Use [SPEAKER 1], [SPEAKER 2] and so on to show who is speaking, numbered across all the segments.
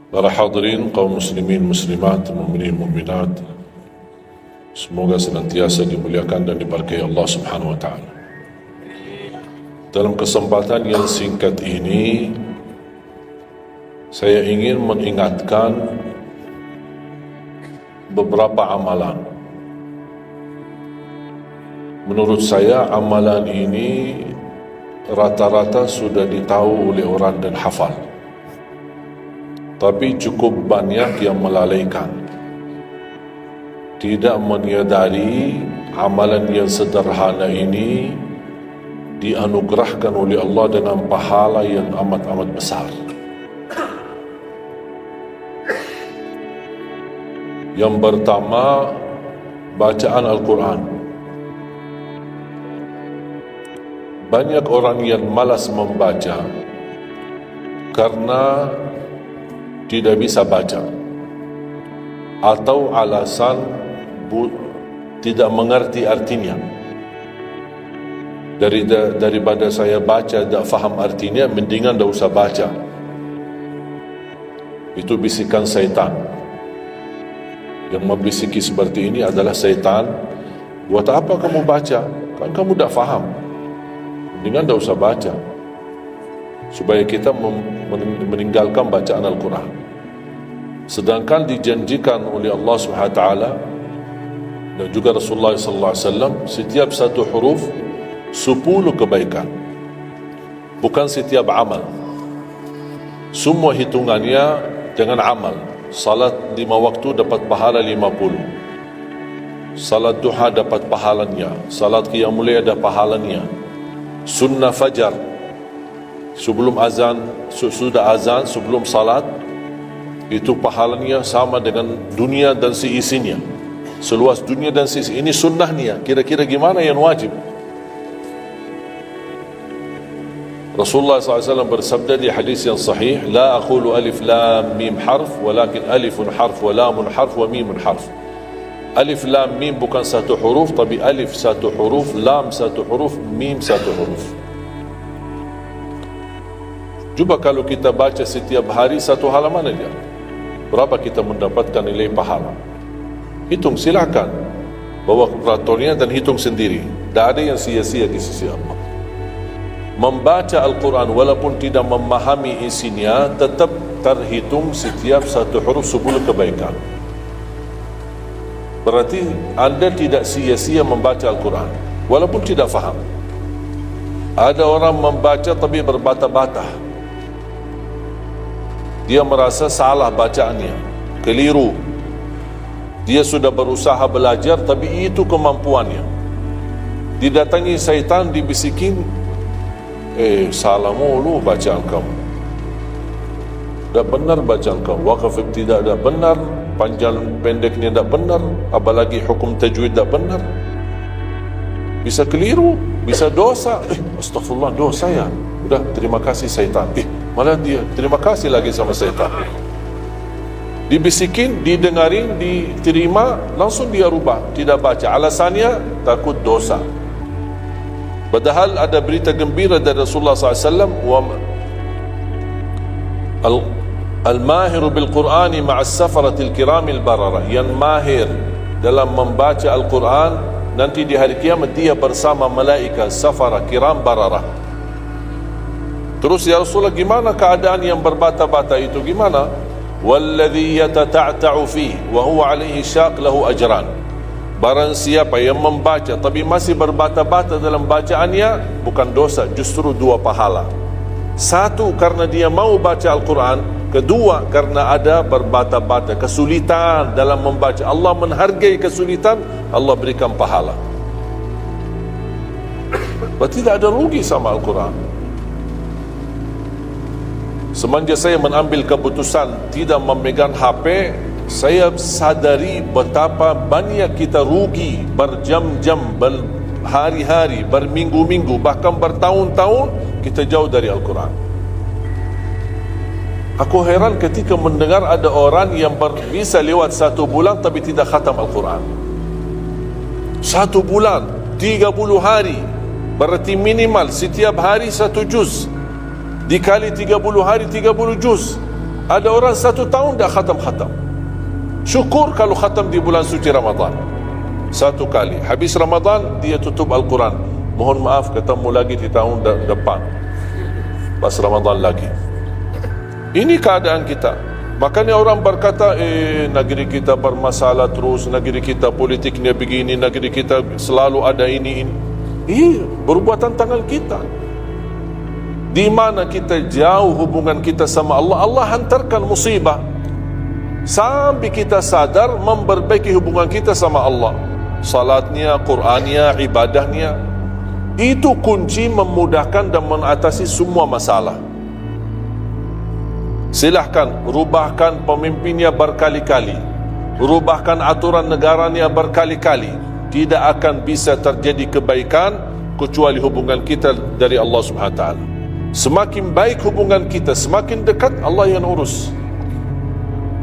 [SPEAKER 1] Para hadirin kaum muslimin muslimat, mukminin mukminat, semoga senantiasa dimuliakan dan diberkahi Allah Subhanahu wa taala. Dalam kesempatan yang singkat ini, saya ingin mengingatkan beberapa amalan. Menurut saya amalan ini rata-rata sudah ditahu oleh orang dan hafal, tapi cukup banyak yang melalaikan, tidak menyadari amalan yang sederhana ini dianugerahkan oleh Allah dengan pahala yang amat-amat besar. Yang pertama, bacaan Al-Quran. Banyak orang yang malas membaca karena tidak bisa baca, atau alasan tidak mengerti artinya. Daripada saya baca tak faham artinya, mendingan tak usah baca. Itu bisikan syaitan. Yang membisiki seperti ini adalah syaitan. Buat apa kamu baca? Kan kamu tak faham. Mendingan tak usah baca, supaya kita meninggalkan bacaan Al-Quran. Sedangkan dijanjikan oleh Allah SWT dan juga Rasulullah SAW, setiap satu huruf 10 kebaikan, bukan setiap amal. Semua hitungannya dengan amal. Salat 5 waktu dapat pahala 50, salat duha dapat pahalanya, salat qiyamul lail ada pahalanya, sunnah fajar sebelum azan, sudah azan sebelum salat, itu pahalanya sama dengan dunia dan seisinya, seluas dunia dan seisi. Ini sunnahnya. Kira-kira gimana yang wajib? Rasulullah SAW bersabda di hadis yang sahih, la aqulu alif lam mim harf, walakin alifun harf wa lamun harf wa mimun harf. Alif lam mim bukan satu huruf, tapi alif satu huruf, lam satu huruf, mim satu huruf. Cuba kalau kita baca setiap hari satu halaman aja, berapa kita mendapatkan nilai pahala? Hitung, silakan, bawa kalkulatornya dan hitung sendiri. Tak ada yang sia-sia di sisi Allah. Membaca Al-Quran walaupun tidak memahami isinya, tetap terhitung setiap satu huruf 10 kebaikan. Berarti anda tidak sia-sia membaca Al-Quran walaupun tidak faham. Ada orang membaca tapi berbata-bata. Dia merasa salah bacaannya, keliru. Dia sudah berusaha belajar tapi itu kemampuannya. Didatangi syaitan, dibisikin, salah mulu bacaan kamu, tak benar bacaan kamu, wakaf tidak ada benar, panjang pendeknya tak benar, apalagi hukum tajwid tak benar. Bisa keliru, bisa dosa. Astagfirullah, dosa ya. Udah, terima kasih syaitan. Malah dia terima kasih lagi sama syaitan. Dibisikin, didengarin, diterima, langsung dia rubah, tidak baca. Alasannya takut dosa. Padahal ada berita gembira dari Rasulullah SAW, al-mahiru bil-Qur'ani ma'as safaratil kiramil barara. Yang mahir dalam membaca Al-Quran, nanti di hari kiamat dia bersama malaikat safara kiram barara. Terus ya Rasulullah, gimana keadaan yang berbata-bata itu? Gimana? Walladhi yatata'ta'u fihi wa huwa alaihi syaq lahu ajran. Barang siapa yang membaca tapi masih berbata-bata dalam bacaannya, bukan dosa, justru 2 pahala. 1, karena dia mau baca Al-Quran. 2, karena ada berbata-bata, kesulitan dalam membaca. Allah menghargai kesulitan, Allah berikan pahala. Berarti tidak ada rugi sama Al-Quran. Semenjak saya mengambil keputusan tidak memegang HP, saya sadari betapa banyak kita rugi berjam-jam, berhari-hari, berminggu-minggu, bahkan bertahun-tahun kita jauh dari Al-Quran. Aku heran ketika mendengar ada orang yang bisa lewat 1 bulan tapi tidak khatam Al-Quran. 1 bulan, 30 hari, berarti minimal setiap hari 1 juz, dikali 30 hari 30 juz. Ada orang 1 tahun dah khatam-khatam. Syukur kalau khatam di bulan suci Ramadan 1 kali. Habis Ramadan dia tutup Al-Quran. Mohon maaf, ketemu lagi di tahun depan pas Ramadan lagi. Ini keadaan kita. Makanya orang berkata, negeri kita bermasalah terus, negeri kita politiknya begini, negeri kita selalu ada ini. Perbuatan tangan kita. Di mana kita jauh hubungan kita sama Allah, Allah hantarkan musibah sampai kita sadar memperbaiki hubungan kita sama Allah. Salatnya, Qur'annya, ibadahnya. Itu kunci memudahkan dan mengatasi semua masalah. Silahkan rubahkan pemimpinnya berkali-kali, rubahkan aturan negaranya berkali-kali, tidak akan bisa terjadi kebaikan kecuali hubungan kita dari Allah Subhanahu Wa Taala. Semakin baik hubungan kita, semakin dekat Allah yang urus.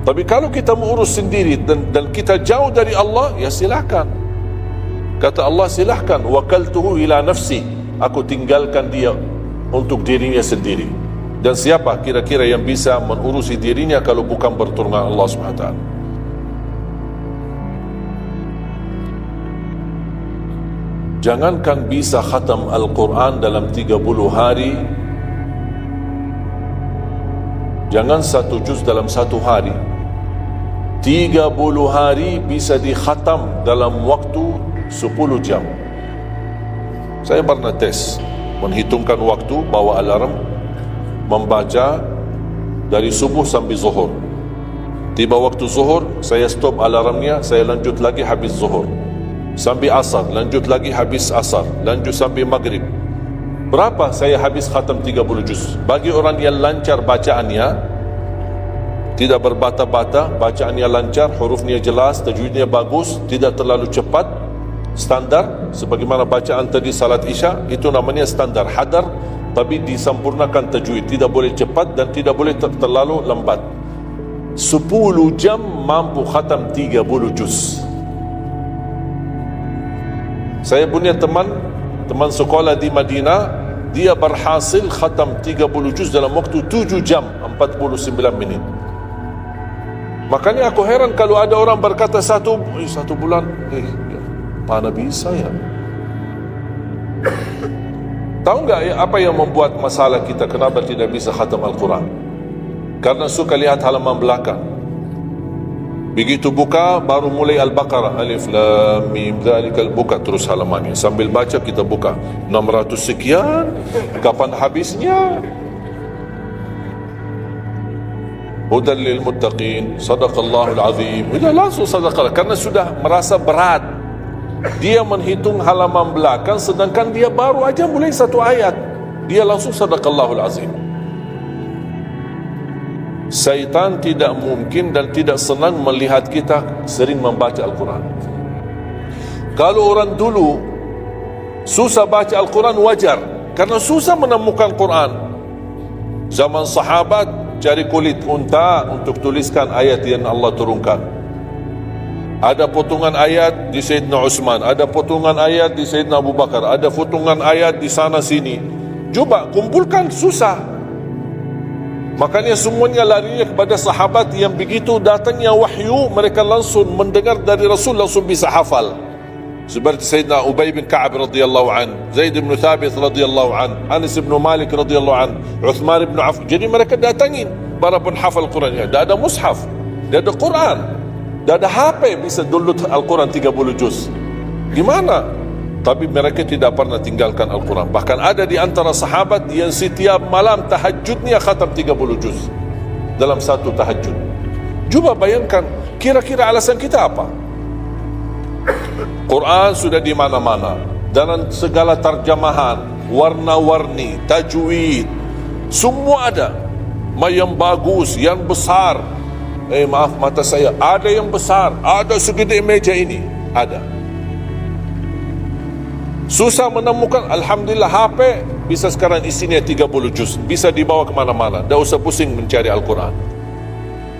[SPEAKER 1] Tapi kalau kita mengurus sendiri dan kita jauh dari Allah, ya silahkan. Kata Allah, silahkan. Wakaltuhu ila nafsi, aku tinggalkan dia untuk dirinya sendiri. Dan siapa kira-kira yang bisa mengurusi dirinya kalau bukan bertolongan Allah SWT? Jangankan bisa khatam Al-Quran dalam 30 hari, jangan 1 juz dalam 1 hari, 30 hari bisa dikhatam dalam waktu 10 jam. Saya pernah tes, menghitungkan waktu, bawa alarm, membaca dari subuh sampai zuhur. Tiba waktu zuhur, saya stop alarmnya, saya lanjut lagi habis zuhur. Sampai asar, lanjut lagi habis asar, lanjut sampai maghrib. Berapa saya habis khatam 30 juz? Bagi orang yang lancar bacaannya, tidak berbata-bata, bacaannya lancar, hurufnya jelas, tajwidnya bagus, tidak terlalu cepat, standar, sebagaimana bacaan tadi salat isya, itu namanya standar, hadar, tapi disempurnakan tajwid, tidak boleh cepat dan tidak boleh terlalu lambat. 10 jam mampu khatam 30 juz. Saya punya teman sekolah di Madinah, dia berhasil khatam 30 juz dalam waktu 7 jam 49 menit. Makanya aku heran kalau ada orang berkata satu bulan, mana bisa ya? Tahu enggak apa yang membuat masalah kita kenapa tidak bisa khatam Al-Quran? Karena suka lihat halaman belakang. Begitu buka baru mulai Al-Baqarah, Alif Lam Mim Dzalikal, buka terus halamannya. Sambil baca kita buka 600 sekian, kapan habisnya? Hudan lil muttaqin, sadaqallahul azim. Sudah langsung sadaqah karena sudah merasa berat. Dia menghitung halaman belakang sedangkan dia baru aja mulai 1 ayat, dia langsung sadaqallahul azim. Syaitan tidak mungkin dan tidak senang melihat kita sering membaca Al-Quran. Kalau orang dulu susah baca Al-Quran wajar, karena susah menemukan Quran. Zaman sahabat cari kulit unta untuk tuliskan ayat yang Allah turunkan. Ada potongan ayat di Sayyidina Utsman, ada potongan ayat di Sayyidina Abu Bakar, ada potongan ayat di sana sini. Coba kumpulkan, susah. Makanya semuanya larinya kepada sahabat yang begitu datangnya wahyu, mereka langsung mendengar dari Rasul, langsung bisa hafal. Seperti Sayyidina Ubay bin Ka'ab radhiyallahu an, Zaid bin Thabit radhiyallahu an, Anas bin Malik radhiyallahu an, Uthman bin Affan. Jadi mereka datangin para penghafal Quran. Dah ada mushaf, dah ada Quran, dah ada HP bisa download Al-Quran 30 juz. Gimana? Tapi mereka tidak pernah tinggalkan Al-Quran. Bahkan ada di antara sahabat yang setiap malam tahajudnya khatam 30 juz dalam satu tahajud. Coba bayangkan, kira-kira alasan kita apa? Quran sudah di mana-mana, dan segala terjemahan, warna-warni, tajwid, semua ada. Yang bagus, yang besar. Maaf mata saya, ada yang besar, ada segede meja ini, ada. Susah menemukan, alhamdulillah HP bisa sekarang isinya 30 juz, bisa dibawa kemana-mana, tak usah pusing mencari Al-Quran.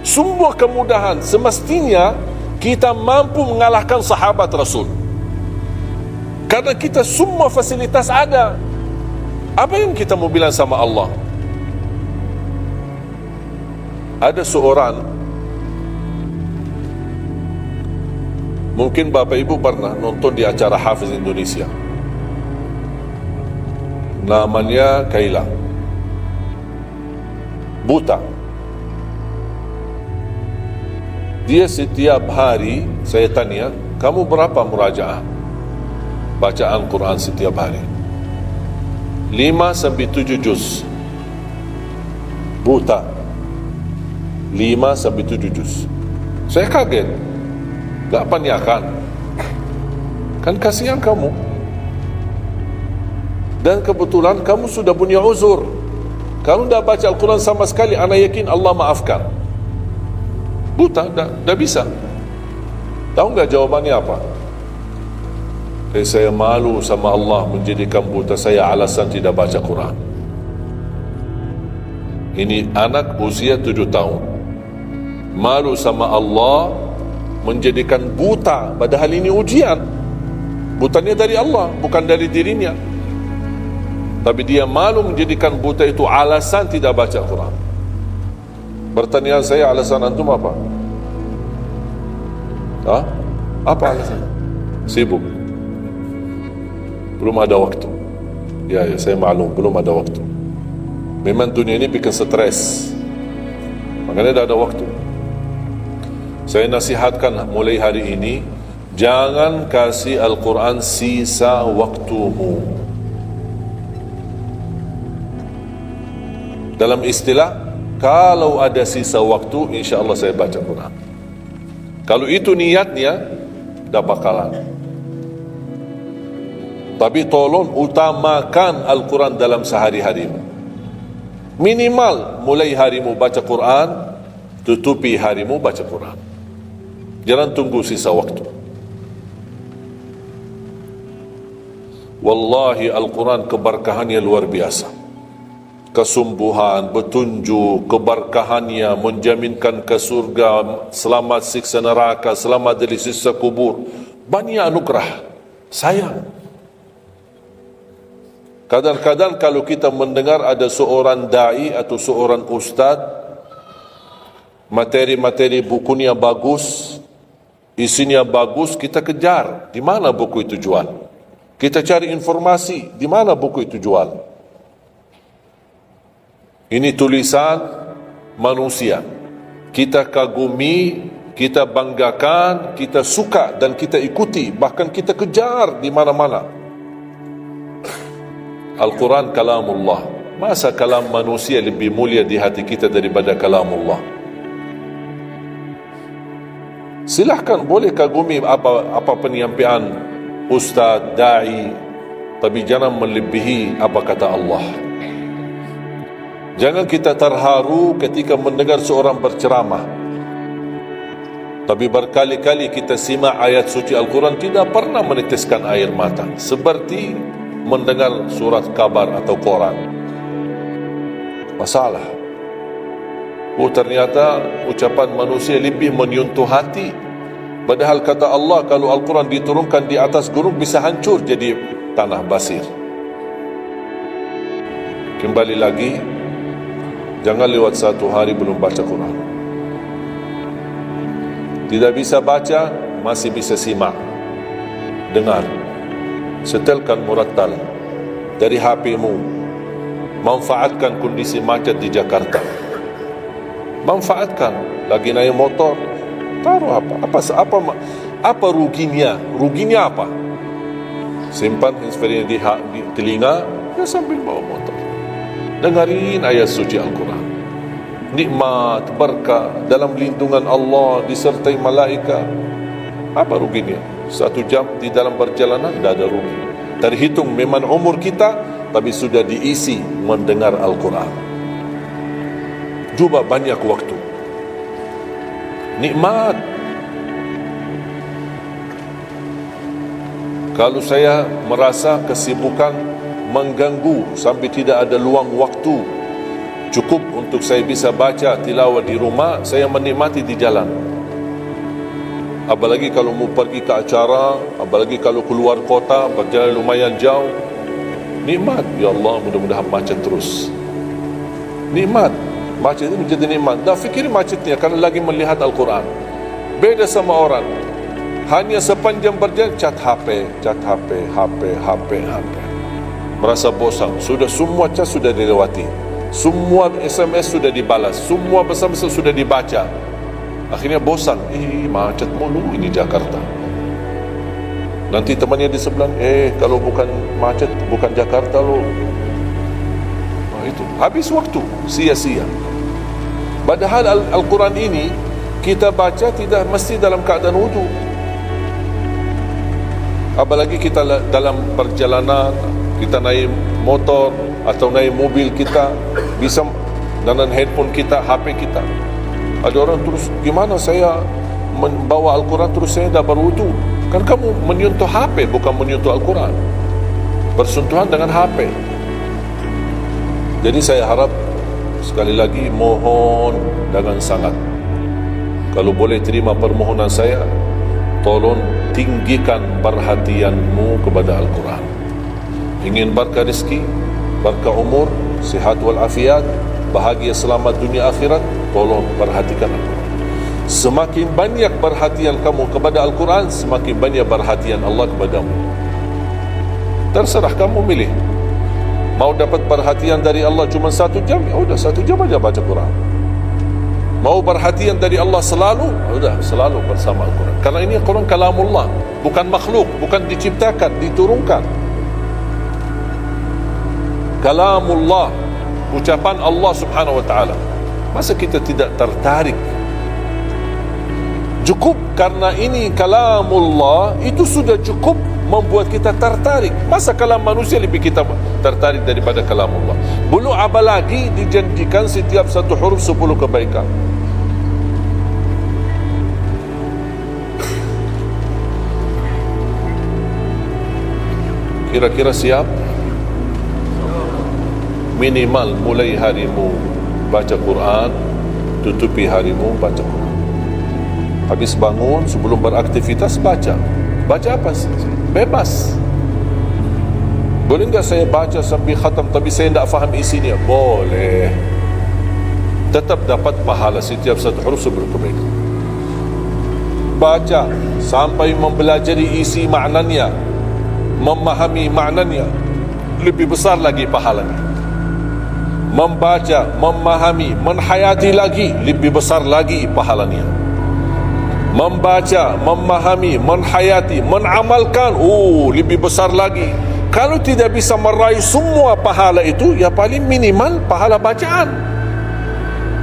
[SPEAKER 1] Semua kemudahan, semestinya kita mampu mengalahkan sahabat Rasul, karena kita semua fasilitas ada. Apa yang kita mau bilang sama Allah? Ada seorang, mungkin Bapak Ibu pernah nonton di acara Hafiz Indonesia, namanya Kaila, buta. Dia setiap hari, saya tanya, kamu berapa murajaah bacaan Quran setiap hari? 5-7 juz. Buta, 5-7 juz. Saya kaget, gak panyakan, kan kasihan kamu. Dan kebetulan kamu sudah punya uzur, kamu dah baca Al-Quran sama sekali, ana yakin Allah maafkan. Buta, dah bisa. Tahu nggak jawabannya apa? Saya malu sama Allah menjadikan buta saya alasan tidak baca Quran. Ini anak usia 7 tahun, malu sama Allah menjadikan buta, padahal ini ujian. Butanya dari Allah, bukan dari dirinya. Tapi dia malu menjadikan buta itu alasan tidak baca Quran. Pertanyaan saya, alasan antum apa? Apa alasan? Sibuk, belum ada waktu. Ya, saya maklum, belum ada waktu. Memang dunia ini bikin stres, makanya tidak ada waktu. Saya nasihatkan mulai hari ini, jangan kasih Al-Quran sisa waktumu. Dalam istilah, kalau ada sisa waktu, insya Allah saya baca Quran. Kalau itu niatnya, dah bakalan. Tapi tolong utamakan Al-Quran dalam sehari-harimu. Minimal mulai harimu baca Quran, tutupi harimu baca Quran. Jangan tunggu sisa waktu. Wallahi Al-Quran keberkahannya luar biasa. Kesumbuhan, petunjuk, keberkahannya, menjaminkan ke surga, selamat siksa neraka, selamat dari siksa kubur. Banyak anugerah. Sayang, kadang-kadang kalau kita mendengar ada seorang da'i atau seorang ustaz, materi-materi bukunya bagus, isinya bagus, kita kejar. Di mana buku itu jual? Kita cari informasi, di mana buku itu jual? Ini tulisan manusia, kita kagumi, kita banggakan, kita suka dan kita ikuti, bahkan kita kejar di mana-mana. Al-Quran kalamullah. Masa kalam manusia lebih mulia di hati kita daripada kalamullah? Silahkan, boleh kagumi apa penyampaian ustaz, da'i, tapi jangan melebihi apa kata Allah. Jangan kita terharu ketika mendengar seorang berceramah, tapi berkali-kali kita simak ayat suci Al-Quran, tidak pernah meneteskan air mata, seperti mendengar surat kabar atau koran. Masalah. Ternyata ucapan manusia lebih menyentuh hati. Padahal kata Allah, kalau Al-Quran diturunkan di atas gunung bisa hancur jadi tanah basir. Kembali lagi, jangan lewat satu hari belum baca Quran. Tidak bisa baca, masih bisa simak, dengar. Setelkan murattal dari HP-mu. Manfaatkan kondisi macet di Jakarta. Manfaatkan, lagi naik motor, taruh apa ruginya? Ruginya apa? Simpan handsfree di telinga, ya sambil bawa motor. Dengarin ayat suci Al-Quran. Nikmat, berkah, dalam lindungan Allah, disertai malaikat. Apa ruginya? 1 jam di dalam perjalanan, tidak ada rugi. Terhitung memang umur kita, tapi sudah diisi mendengar Al-Quran. Coba banyak waktu. Nikmat. Kalau saya merasa kesibukan mengganggu sampai tidak ada luang waktu cukup untuk saya bisa baca tilawah di rumah, saya menikmati di jalan. Apalagi kalau mau pergi ke acara, apalagi kalau keluar kota, berjalan lumayan jauh, nikmat. Ya Allah, mudah-mudahan macet terus. Nikmat. Macet itu menjadi nikmat. Dah fikir macetnya kerana lagi melihat Al-Quran. Beda sama orang hanya sepanjang berjalan cat HP, HP. Merasa bosan. Sudah semua cat sudah dilewati, semua SMS sudah dibalas, semua pesan-pesan sudah dibaca. Akhirnya bosan. Macet mulu ini Jakarta. Nanti temannya di sebelah, kalau bukan macet, bukan Jakarta lo. Itu habis waktu, sia-sia. Padahal Al-Quran ini kita baca tidak mesti dalam keadaan wudu. Apalagi kita dalam perjalanan, kita naik motor atau naik mobil, kita bisa dengan handphone kita, HP kita. Ada orang terus, gimana saya membawa Al-Quran terus saya dah berwudu? Kan kamu menyentuh HP, bukan menyentuh Al-Quran. Bersentuhan dengan HP. Jadi saya harap, sekali lagi mohon dengan sangat, kalau boleh terima permohonan saya, tolong tinggikan perhatianmu kepada Al-Quran. Ingin berkah rezeki, berkah umur, sihat walafiat, bahagia selamat dunia akhirat, tolong perhatikan Al-Quran. Semakin banyak perhatian kamu kepada Al-Quran, semakin banyak perhatian Allah kepadamu. Terserah kamu milih. Mau dapat perhatian dari Allah cuma 1 jam, ya udah 1 jam aja baca Quran. Mau perhatian dari Allah selalu, sudah selalu bersama Al-Quran. Karena ini Al-Quran kalamullah, bukan makhluk, bukan diciptakan, diturunkan. Kalamullah, ucapan Allah Subhanahu wa taala. Masa kita tidak tertarik? Cukup karena ini kalamullah, itu sudah cukup membuat kita tertarik. Masa kalam manusia lebih kita tertarik daripada kalamullah? Belum apalagi dijanjikan setiap satu huruf 10 kebaikan. Kira-kira siap? Minimal mulai harimu baca Quran, tutupi harimu baca Quran. Habis bangun, sebelum beraktivitas baca. Baca apa sih? Bebas. Boleh enggak saya baca sambil khatam tapi saya tidak faham isinya? Boleh. Tetap dapat pahala setiap satu huruf 10 kebaikan. Baca sampai mempelajari isi maknanya, memahami maknanya, lebih besar lagi pahalanya. Membaca, memahami, menhayati lagi, lebih besar lagi pahalanya. Membaca, memahami, menhayati, menamalkan, lebih besar lagi. Kalau tidak bisa meraih semua pahala itu, ya paling minimal pahala bacaan.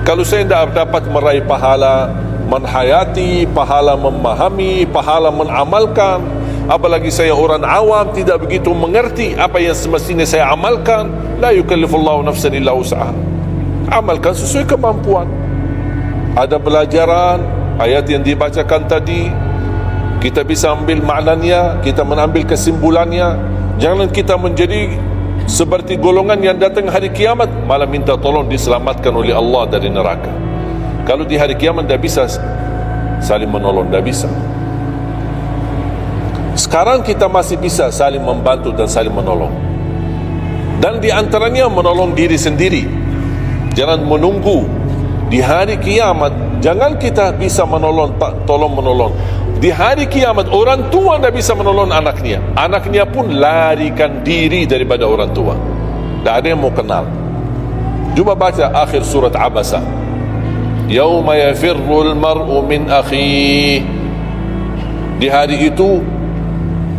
[SPEAKER 1] Kalau saya tidak dapat meraih pahala menhayati, pahala memahami, pahala menamalkan, apalagi saya orang awam tidak begitu mengerti apa yang semestinya saya amalkan, la yukallifullahu nafsan illa wus'aha. Amalkan sesuai kemampuan. Ada pelajaran ayat yang dibacakan tadi, kita bisa ambil maknanya, kita mengambil kesimpulannya. Jangan kita menjadi seperti golongan yang datang hari kiamat malah minta tolong diselamatkan oleh Allah dari neraka. Kalau di hari kiamat tidak bisa saling menolong, tidak bisa. Sekarang kita masih bisa saling membantu dan saling menolong. Dan di antaranya menolong diri sendiri. Jangan menunggu di hari kiamat. Jangan kita bisa menolong, tolong menolong. Di hari kiamat orang tua tidak bisa menolong anaknya. Anaknya pun larikan diri daripada orang tua. Tidak ada yang mau kenal. Cuba baca akhir surat Abasa. Yauma yafirrul mar'u min akhihi. Di hari itu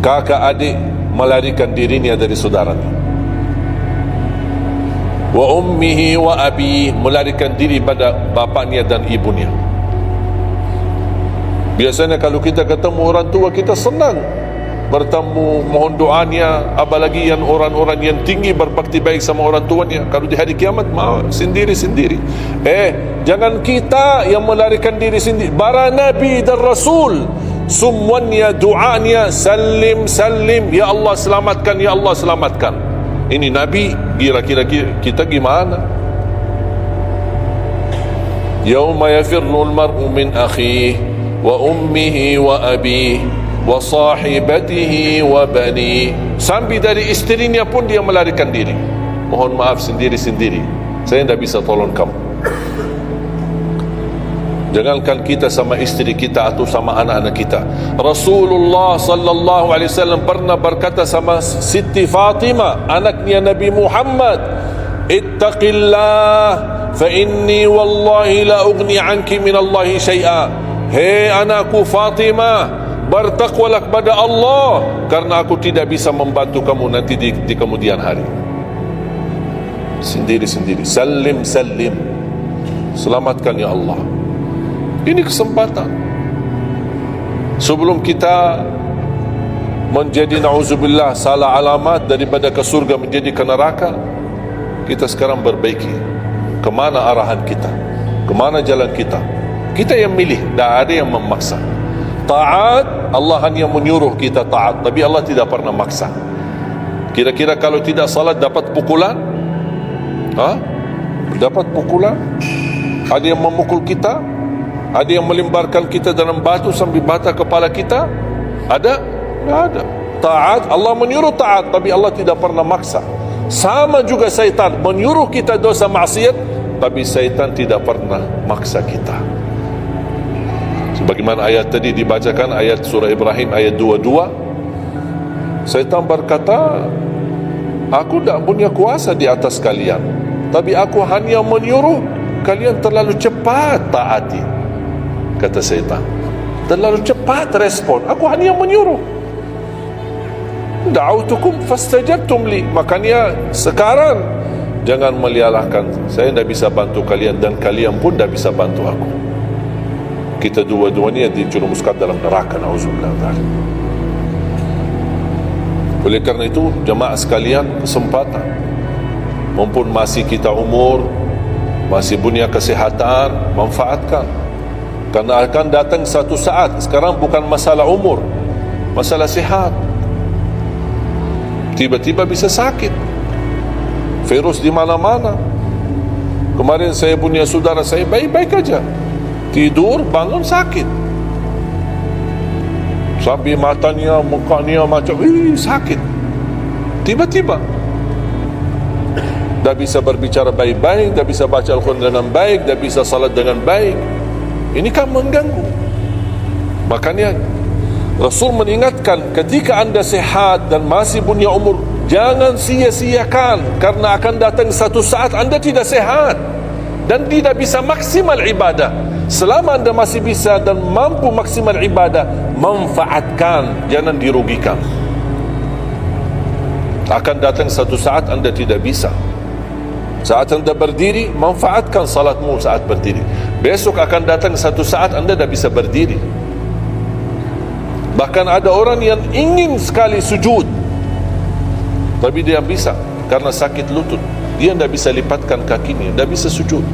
[SPEAKER 1] kakak adik melarikan dirinya dari saudaranya. Wa ummihi wa abi, melarikan diri pada bapaknya dan ibunya. Biasanya kalau kita ketemu orang tua, kita senang bertemu, mohon doanya. Apalagi yang orang-orang yang tinggi berbakti baik sama orang tuanya. Kalau di hari kiamat sendiri-sendiri. Jangan kita yang melarikan diri sendiri. Para Nabi dan Rasul semuanya doanya salim salim, ya Allah selamatkan, ya Allah selamatkan. Ini Nabi, kira-kira kita gimana? Yauma yafirrul mar'u min akhihi wa ummihi wa abihi wa sahibatihi wa bani. Sampai dari istrinya pun dia melarikan diri. Mohon maaf, sendiri-sendiri. Saya tidak bisa tolong kamu. Jangankan kita sama isteri kita atau sama anak-anak kita. Rasulullah sallallahu alaihi wasallam pernah berkata sama Siti Fatimah, anaknya Nabi Muhammad, "Ittaqillah fa inni wallahi la ughni anki min Allahi syai'a." Hei anakku Fatimah, bertakwalah kepada Allah, karena aku tidak bisa membantu kamu nanti di kemudian hari. Sendiri-sendiri. Salim, selamatkan ya Allah. Ini kesempatan. Sebelum kita menjadi na'udzubillah salah alamat daripada ke surga menjadi ke neraka, kita sekarang perbaiki kemana arahan kita, kemana jalan kita. Kita yang milih, tak ada yang memaksa. Taat, Allah hanya menyuruh kita taat, tapi Allah tidak pernah maksa. Kira-kira kalau tidak salat dapat pukulan? Dapat pukulan? Ada yang memukul kita? Ada yang melemparkan kita dalam batu sambil bata kepala kita? Ada? Tidak ada. Taat, Allah menyuruh taat, tapi Allah tidak pernah maksa. Sama juga syaitan menyuruh kita dosa maksiat, tapi syaitan tidak pernah maksa kita. Sebagaimana ayat tadi dibacakan, ayat surah Ibrahim ayat 22, syaitan berkata, aku tak punya kuasa di atas kalian, tapi aku hanya menyuruh kalian terlalu cepat taati. Kata syaitan, terlalu cepat respon, aku hanya menyuruh. Da'autukum fastajabtum li. Makanya sekarang jangan melialahkan, saya tidak bisa bantu kalian dan kalian pun tidak bisa bantu aku. Kita dua-duanya dijerumuskan dalam neraka, na'udzubillah. Oleh karena itu, jemaah sekalian, kesempatan, mumpun masih kita umur, masih punya kesehatan, manfaatkan. Karena akan datang satu saat, sekarang bukan masalah umur, masalah sihat. Tiba-tiba bisa sakit, virus di mana-mana. Kemarin saya punya saudara saya baik-baik aja, tidur bangun sakit, sampai matanya, mukanya macam sakit. Tiba-tiba dah bisa berbicara baik-baik, dah bisa baca Al-Quran dengan baik, dah bisa salat dengan baik. Ini kan mengganggu. Makanya Rasul mengingatkan, ketika anda sehat dan masih punya umur, jangan sia-siakan, karena akan datang satu saat anda tidak sehat dan tidak bisa maksimal ibadah. Selama anda masih bisa dan mampu maksimal ibadah, manfaatkan, jangan dirugikan. Akan datang satu saat anda tidak bisa. Saat anda berdiri, manfaatkan salatmu saat berdiri. Besok akan datang satu saat anda tidak bisa berdiri. Bahkan ada orang yang ingin sekali sujud, tapi dia bisa karena sakit lutut, dia tidak bisa lipatkan kakinya, tidak bisa sujud.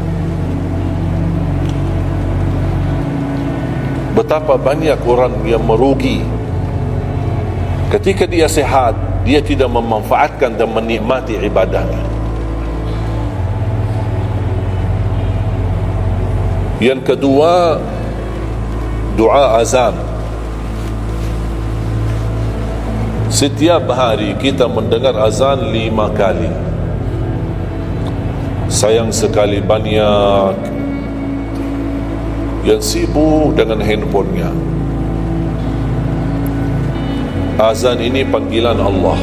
[SPEAKER 1] Betapa banyak orang yang merugi ketika dia sehat, dia tidak memanfaatkan dan menikmati ibadahnya. Yang kedua, doa azan. Setiap hari kita mendengar azan 5 kali. Sayang sekali banyak yang sibuk dengan handphonenya. Azan ini panggilan Allah.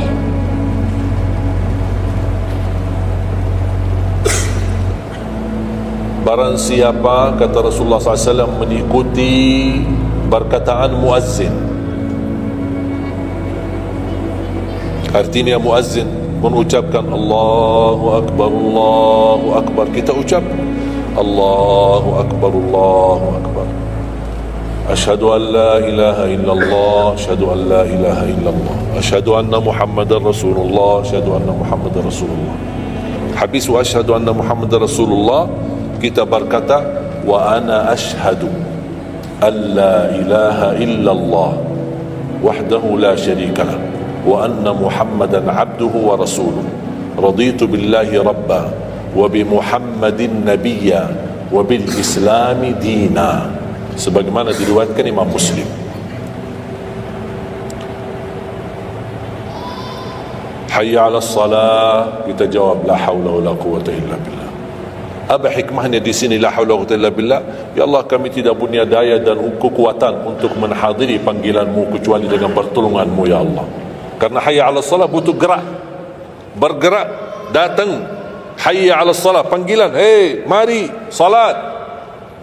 [SPEAKER 1] Barang siapa, kata Rasulullah SAW, mengikuti perkataan muazzin, artinya muazzin mengucapkan Allahu Akbar, Allahu Akbar, kita ucap Allahu Akbar, Allahu Akbar, asyhadu an la ilaha illallah, asyhadu an la ilaha illallah, asyhadu anna Muhammadar Rasulullah, asyhadu anna Muhammadar Rasulullah. Habis wa asyhadu anna Muhammadar Rasulullah, kita berkata wa ana ashhadu an la ilaha illallah wahdahu la syarikalah wa anna Muhammadan abduhu wa rasuluh, raditu billahi rabba wa bi Muhammadin nabiyya wa bil islami dina, sebagaimana diriwayatkan Imam Muslim. Hayya 'alas salah, kita jawab la haula wala quwwata illa billah. Apa hikmahnya di sini? La haula wala quwwata illa billah. Ya Allah, kami tidak punya daya dan kekuatan untuk menghadiri panggilan-Mu kecuali dengan pertolongan-Mu ya Allah. Karena hayya 'ala salat butuh gerak, bergerak, datang. Hayya 'ala salat, panggilan, hey mari salat.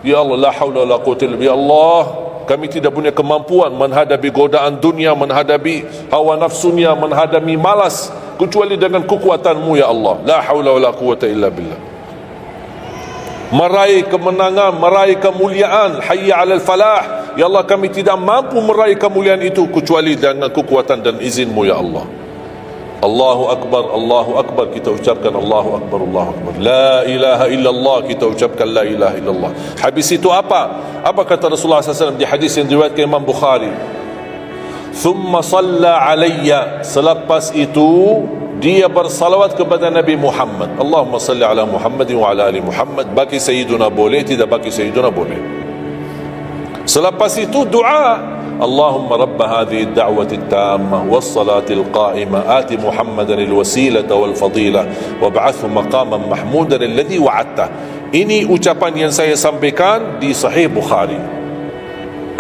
[SPEAKER 1] Ya Allah, la haula wala quwwata illa billah. Ya Allah, kami tidak punya kemampuan menghadapi godaan dunia, menghadapi hawa nafsunya, menghadapi malas kecuali dengan kekuatan-Mu ya Allah. La haula wala quwwata illa billah. Meraih kemenangan, meraih kemuliaan, hayya 'alal falah. Ya Allah, kami tidak mampu meraih kemuliaan itu kecuali dengan kekuatan dan izin-Mu ya Allah. Allahu akbar, Allahu akbar, kita ucapkan Allahu akbar, Allahu akbar. La ilaha illallah, kita ucapkan la ilaha illallah. Habis itu apa? Apa kata Rasulullah SAW di hadis yang diriwayatkan Imam Bukhari? Thumma salla alayya, selepas itu dia bersalawat kepada Nabi Muhammad. Allahumma salli ala Muhammad wa ala ali Muhammad. Bagi Sayyiduna boleh, tidak bagi Sayyiduna boleh. Selepas itu doa, Allahumma rabb hadhihi ad-da'wati at-tammah was-salati al-qa'imah ati Muhammadan al-wasilata wal-fadilah wab'athhu maqaman mahmudan alladhi wa'adta. Ini ucapan yang saya sampaikan di Sahih Bukhari.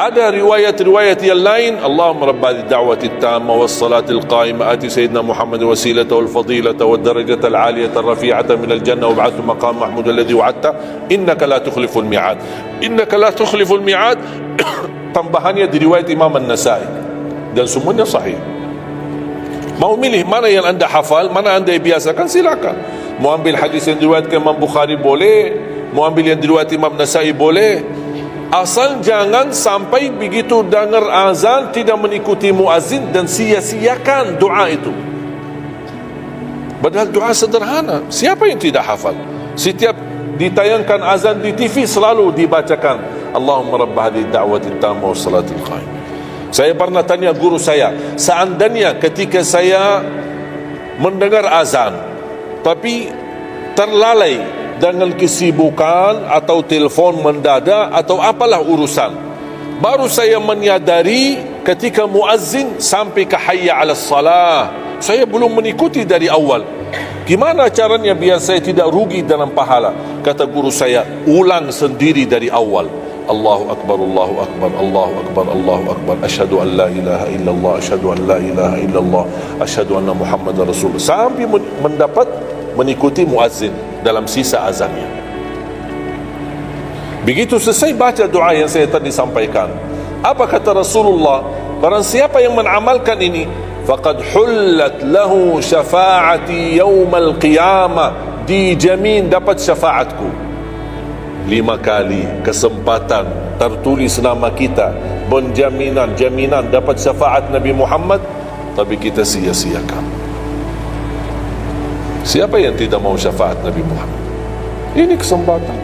[SPEAKER 1] Ada riwayat-riwayat yang lain, Allahumma rabb hadhihi ad-da'wati at-tammah was-salati al-qa'imah ati sayyidina Muhammad wasilata wal-fadilata wad-darajata al-'aliyata ar-rafi'ata min al-jannah wab'athhu maqam mahmud alladhi wa'adta innaka la tukhliful mi'ad. Innaka la tukhliful mi'ad. Tambahannya di riwayat Imam An-Nasai dan semuanya sahih. Mau milih mana yang anda hafal, mana anda biasakan, silakan. Mau ambil hadis yang diriwayatkan Imam Bukhari boleh, mau ambil yang diriwayat Imam Nasai boleh. Asal jangan sampai begitu dengar azan tidak mengikuti muazzin dan sia-siakan doa itu. Padahal doa sederhana. Siapa yang tidak hafal? Setiap ditayangkan azan di TV selalu dibacakan Allahumma rabb hadhihi ad-da'wati at-tammah was-salatil qa'imah. Saya pernah tanya guru saya, seandainya ketika saya mendengar azan tapi terlalai dengan kesibukan atau telefon mendadak atau apalah urusan, baru saya menyadari ketika muazzin sampai ke hayya 'alas salah, saya belum mengikuti dari awal. Gimana caranya biar saya tidak rugi dalam pahala? Kata guru saya, ulang sendiri dari awal. Allahu akbar, Allahu akbar, Allahu akbar, Allahu akbar. Asyhadu an la ilaha illallah, asyhadu an la ilaha illallah, asyhadu anna Muhammadar Rasulullah. Sampai mendapat mengikuti muazzin dalam sisa azannya. Begitu selesai baca doa yang saya tadi sampaikan, apa kata Rasulullah? Barang siapa yang mengamalkan ini, faqad hullat lahu syafa'ati yaumal qiyamah, dijamin dapat syafaatku. 5 kali kesempatan tertulis nama kita, jaminan dapat syafaat Nabi Muhammad, tapi kita sia-siakan. Siapa yang tidak mau syafaat Nabi Muhammad? Ini kesempatan.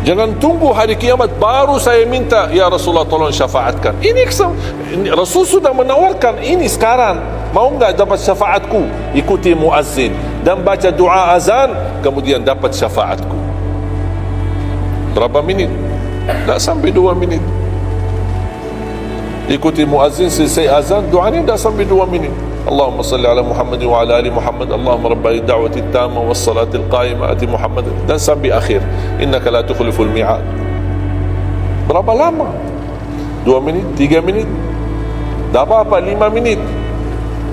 [SPEAKER 1] Jangan tunggu hari kiamat baru saya minta, ya Rasulullah tolong syafaatkan. Ini Rasul sudah menawarkan ini sekarang. Mau enggak dapat syafaatku? Ikuti muazzin dan baca doa azan, kemudian dapat syafaatku. Berapa minit? Tak sampai 2 minit. Ikuti muazzin, selesai azan, doanya tak sampai 2 minit. Allahumma salli ala Muhammad wa ala ali Muhammad. Allahumma rabb ad-da'wati at-tammah was-salati al-qa'imah ati Muhammad. Dan sampai akhir, innaka la tukhliful mi'ad. Berapa lama? 2 minit, 3 minit? Tak apa-apa, 5 minit.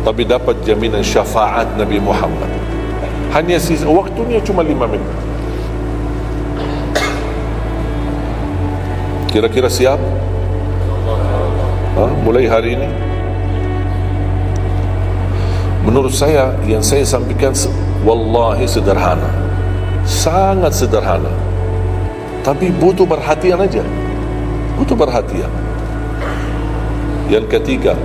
[SPEAKER 1] Tapi dapat jaminan syafaat Nabi Muhammad. Hanya waktunya cuma 5 minit. Kira-kira siap? Mulai hari ini. Menurut saya, yang saya sampaikan wallahi sederhana, sangat sederhana, tapi butuh perhatian aja, butuh perhatian. Yang ketiga,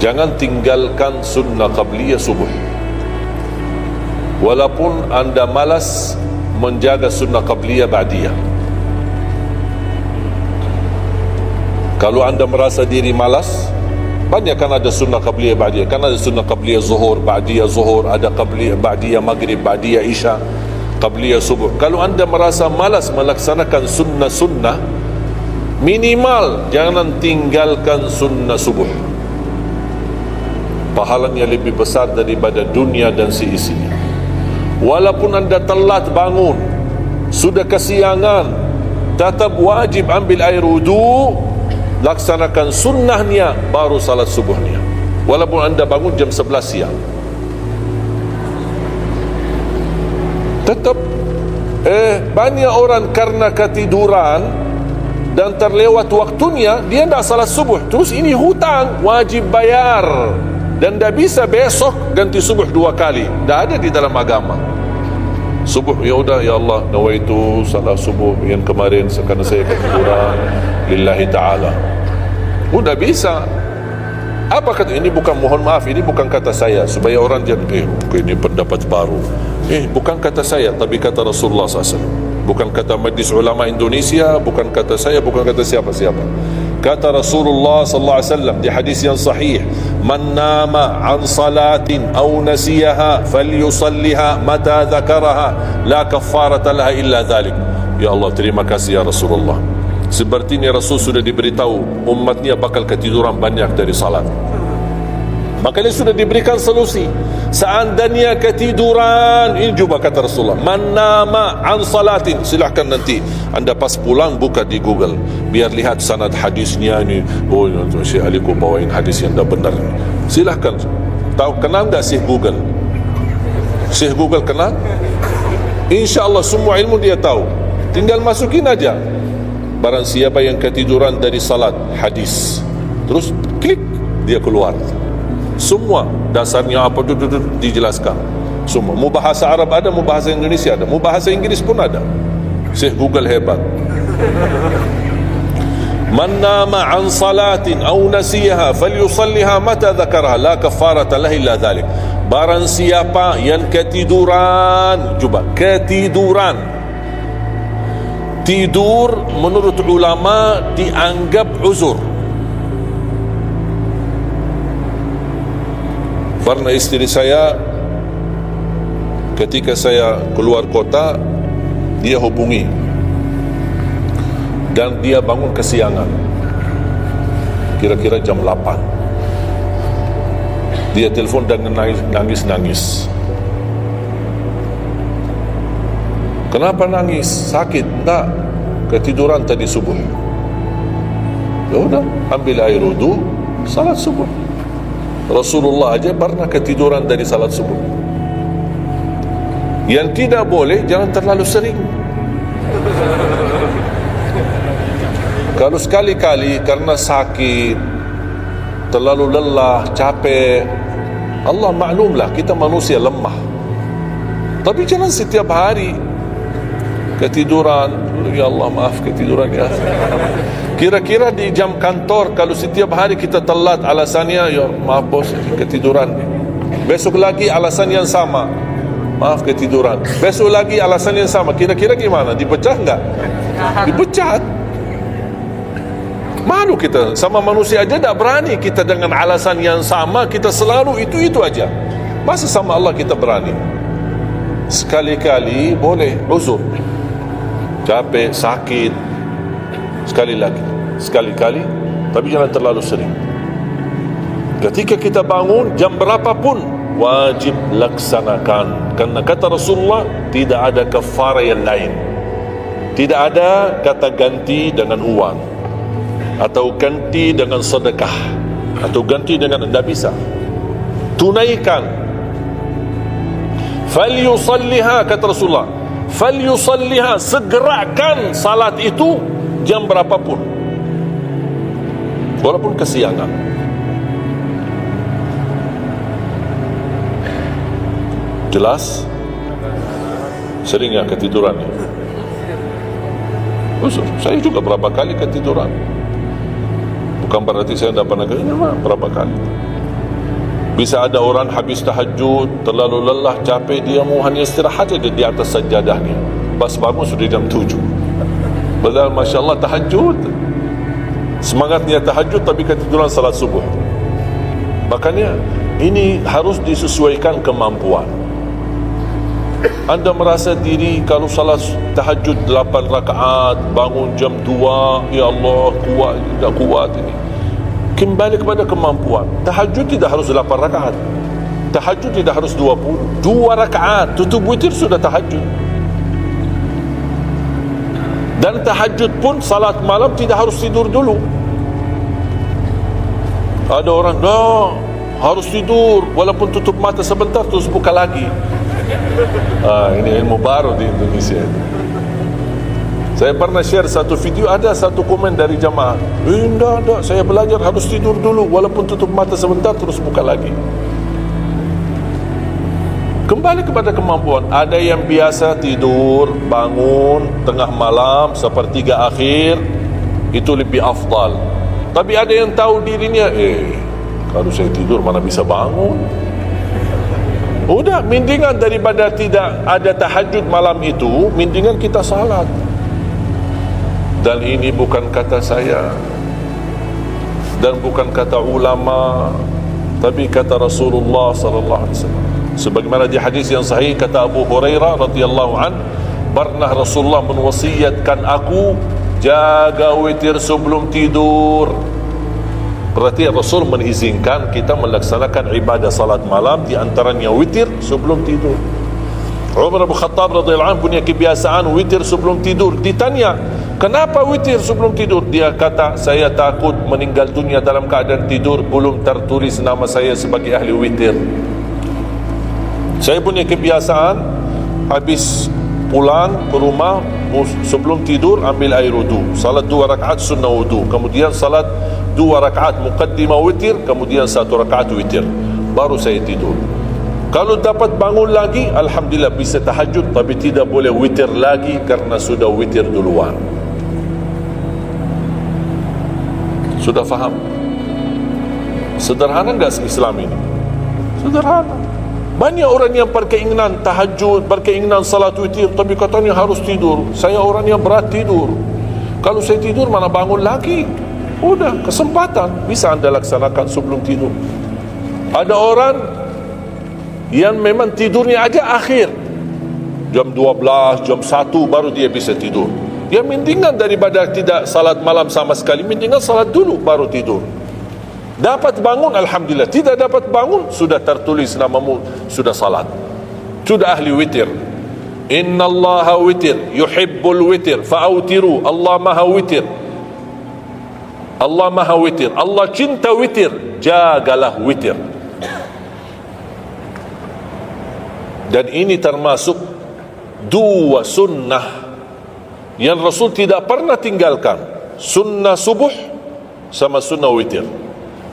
[SPEAKER 1] jangan tinggalkan sunnah qabliyah subuh. Walaupun anda malas menjaga sunnah qabliyah ba'diyah. Kalau anda merasa diri malas, banyak kan ada sunnah qabliyah ba'diyah. Kan ada sunnah qabliyah zuhur, ba'diyah zuhur, ada qabliyah ba'diyah maghrib, ba'diyah isya, qabliyah subuh. Kalau anda merasa malas melaksanakan sunnah-sunnah, minimal jangan tinggalkan sunnah subuh. Pahalanya lebih besar daripada dunia dan seisinya. Walaupun anda telat bangun, sudah kesiangan, tetap wajib ambil air wudu, laksanakan sunnahnya, baru salat subuhnya. Walaupun anda bangun jam 11 siang, tetap banyak orang karena ketiduran dan terlewat waktunya, dia tidak salat subuh. Terus ini hutang, wajib bayar, dan tidak bisa besok ganti subuh 2 kali. Tidak ada di dalam agama. Subuh, ya udah, ya Allah, nawaitu salat subuh yang kemarin karena saya ketiduran lillahi ta'ala. Udah bisa. Apa kata ini? Bukan, mohon maaf, ini bukan kata saya supaya orang jangan ini pendapat baru. Bukan kata saya, tapi kata Rasulullah SAW. Bukan kata Majlis Ulama Indonesia, bukan kata saya, bukan kata siapa-siapa. Kata Rasulullah SAW di hadis yang sahih, man nama an salatin aw nasiyaha falyusalliha mata dzakaraha la kaffarata laha illa dzalik. Ya Allah, terima kasih ya Rasulullah. Sepertinya Rasul sudah diberitahu umatnya bakal ketiduran banyak dari salat. Makanya sudah diberikan solusi. Seandainya ketiduran, ini juga kata Rasulullah, man nama an salatin, silahkan nanti anda pas pulang buka di Google, biar lihat sanad hadisnya ini. Oh, Syekh Aliko bawain hadis yang dah benar. Silahkan. Tahu, kenal tak Syekh Google? Syekh Google kenal? InsyaAllah semua ilmu dia tahu. Tinggal masukin aja, barang siapa yang ketiduran dari salat, hadis, terus klik, dia keluar. Semua dasarnya apa dijelaskan. Semua. Mau bahasa Arab ada, mau bahasa Indonesia ada, mau bahasa Inggris pun ada. Syekh Google hebat. Man nama an salatin aw nasiyaha falyusalliha mata dzakaraha la kaffarata lahu illa dzalik. Barang siapa yang ketiduran, coba ketiduran. Tidur menurut ulama dianggap uzur. Karena istri saya ketika saya keluar kota, dia hubungi dan dia bangun kesiangan, kira-kira jam 8. Dia telefon dan nangis. Kenapa nangis? Sakit? Tak, ketiduran tadi subuh. Ya udah, ambil air wudu, salat subuh. Rasulullah aja pernah ketiduran dari salat subuh. Yang tidak boleh, jangan terlalu sering. Kalau sekali-kali karena sakit, terlalu lelah, capek, Allah maklumlah kita manusia lemah. Tapi jangan setiap hari ketiduran. Ya Allah, maaf ketiduran ya. Kira-kira di jam kantor, kalau setiap hari kita telat, alasannya ya maaf bos ketiduran. Besok lagi alasan yang sama, maaf ketiduran. Besok lagi alasan yang sama. Kira-kira gimana? Dipecat enggak? Dipecat. Malu kita sama manusia aja, tak berani kita dengan alasan yang sama, kita selalu itu aja. Masa sama Allah kita berani? Sekali-kali boleh uzur, capek, sakit, sekali-kali, tapi jangan terlalu sering. Ketika kita bangun jam berapapun, wajib laksanakan. Karena kata Rasulullah, tidak ada kafarah yang lain. Tidak ada kata ganti dengan uang, atau ganti dengan sedekah, atau ganti dengan, tidak bisa. Tunaikan. Falyusalliha, kata Rasulullah, falyusalliha, segerakan salat itu jam berapapun, walaupun kesiangan. Jelas? Sering ya ketiduran? Saya juga berapa kali ketiduran. Bukan berarti saya tidak pernah ketiduran, berapa kali. Bisa ada orang habis tahajud, terlalu lelah, capek, dia mau hanya istirahat saja di atas sajadahnya. Pas bangun sudah jam 7. Padahal Masya Allah tahajud, semangatnya tahajud, tapi ketiduran salat subuh. Makanya ini harus disesuaikan kemampuan. Anda merasa diri kalau salat tahajud 8 rakaat, bangun jam 2, ya Allah kuat, tidak kuat ini. Kembali kepada kemampuan. Tahajud tidak harus 8 rakaat. Tahajud tidak harus 20, 2 rakaat tutup witir sudah tahajud. Dan tahajud pun salat malam tidak harus tidur dulu. Ada orang harus tidur walaupun tutup mata sebentar terus buka lagi. Ini ilmu baru di Indonesia. Saya pernah share satu video, ada satu komen dari jamaah, enggak, saya belajar harus tidur dulu walaupun tutup mata sebentar terus buka lagi. Kembali kepada kemampuan. Ada yang biasa tidur, bangun tengah malam, sepertiga akhir, itu lebih afdal. Tapi ada yang tahu dirinya, kalau saya tidur mana bisa bangun. Udah, mendingan daripada tidak ada tahajud malam itu, mendingan kita salat. Dan ini bukan kata saya dan bukan kata ulama, tapi kata Rasulullah sallallahu alaihi wasallam. Sebagaimana di hadis yang sahih kata Abu Hurairah radhiyallahu an, pernah Rasulullah menwasiatkan aku jaga witir sebelum tidur. Berarti Rasul mengizinkan kita melaksanakan ibadah salat malam, di antaranya witir sebelum tidur. Umar bin Khattab radhiyallahu anhu punya kebiasaan witir sebelum tidur. Ditanya, kenapa witir sebelum tidur? Dia kata, saya takut meninggal dunia dalam keadaan tidur, belum tertulis nama saya sebagai ahli witir. Saya punya kebiasaan habis pulang ke rumah sebelum tidur ambil air wudu, salat 2 rakaat sunnah wudu, kemudian salat 2 rakaat muqaddimah witir, kemudian 1 rakaat witir, baru saya tidur. Kalau dapat bangun lagi, alhamdulillah bisa tahajud, tapi tidak boleh witir lagi karena sudah witir duluan. Sudah faham? Sederhana enggak Islam ini? Sederhana. Banyak orang yang berkeinginan tahajud, berkeinginan salat witir, tapi katanya harus tidur. Saya orang yang berat tidur. Kalau saya tidur mana bangun lagi? Udah, kesempatan bisa anda laksanakan sebelum tidur. Ada orang yang memang tidurnya aja akhir, jam 12, jam 1 baru dia bisa tidur. Dia mendingan daripada tidak salat malam sama sekali, mendingan salat dulu baru tidur. Dapat bangun, alhamdulillah. Tidak dapat bangun, sudah tertulis namamu, sudah salat, sudah ahli witir. Inna Allaha witir, yuhibbul witir, fa'autiru. Allah maha witir, Allah maha witir, Allah cinta witir, jagalah witir. Dan ini termasuk 2 sunnah yang Rasul tidak pernah tinggalkan, sunnah subuh sama sunnah witir.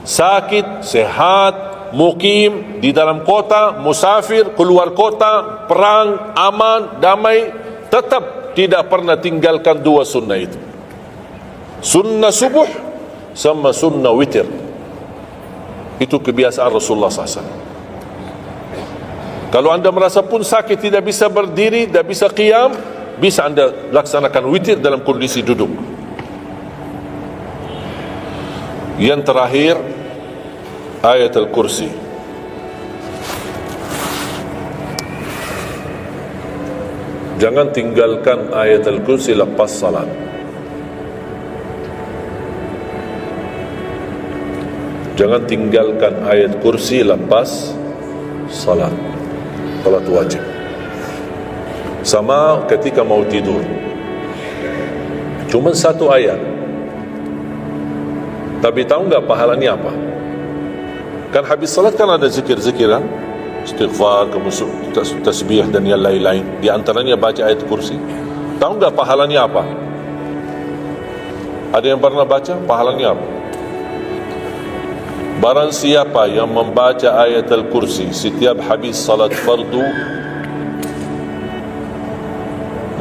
[SPEAKER 1] Sakit, sehat, mukim, di dalam kota, musafir, keluar kota, perang, aman, damai, tetap tidak pernah tinggalkan 2 sunnah itu, sunnah subuh sama sunnah witir. Itu kebiasaan Rasulullah SAW. Kalau anda merasa pun sakit, tidak bisa berdiri, tidak bisa qiyam, bisa anda laksanakan witir dalam kondisi duduk. Yang terakhir, ayat Al-Kursi. Jangan tinggalkan ayat Al-Kursi lepas salat. Jangan tinggalkan ayat kursi lepas salat, salat wajib. Sama ketika mau tidur, cuma 1 ayat, tapi tahu enggak pahalanya apa? Kan habis salat kan ada zikir-zikiran, istighfar, tasbih dan yang lain-lain. Di antaranya baca ayat kursi. Tahu enggak pahalanya apa? Ada yang pernah baca pahalanya apa? Barang siapa yang membaca ayat Al-Kursi setiap habis salat fardu,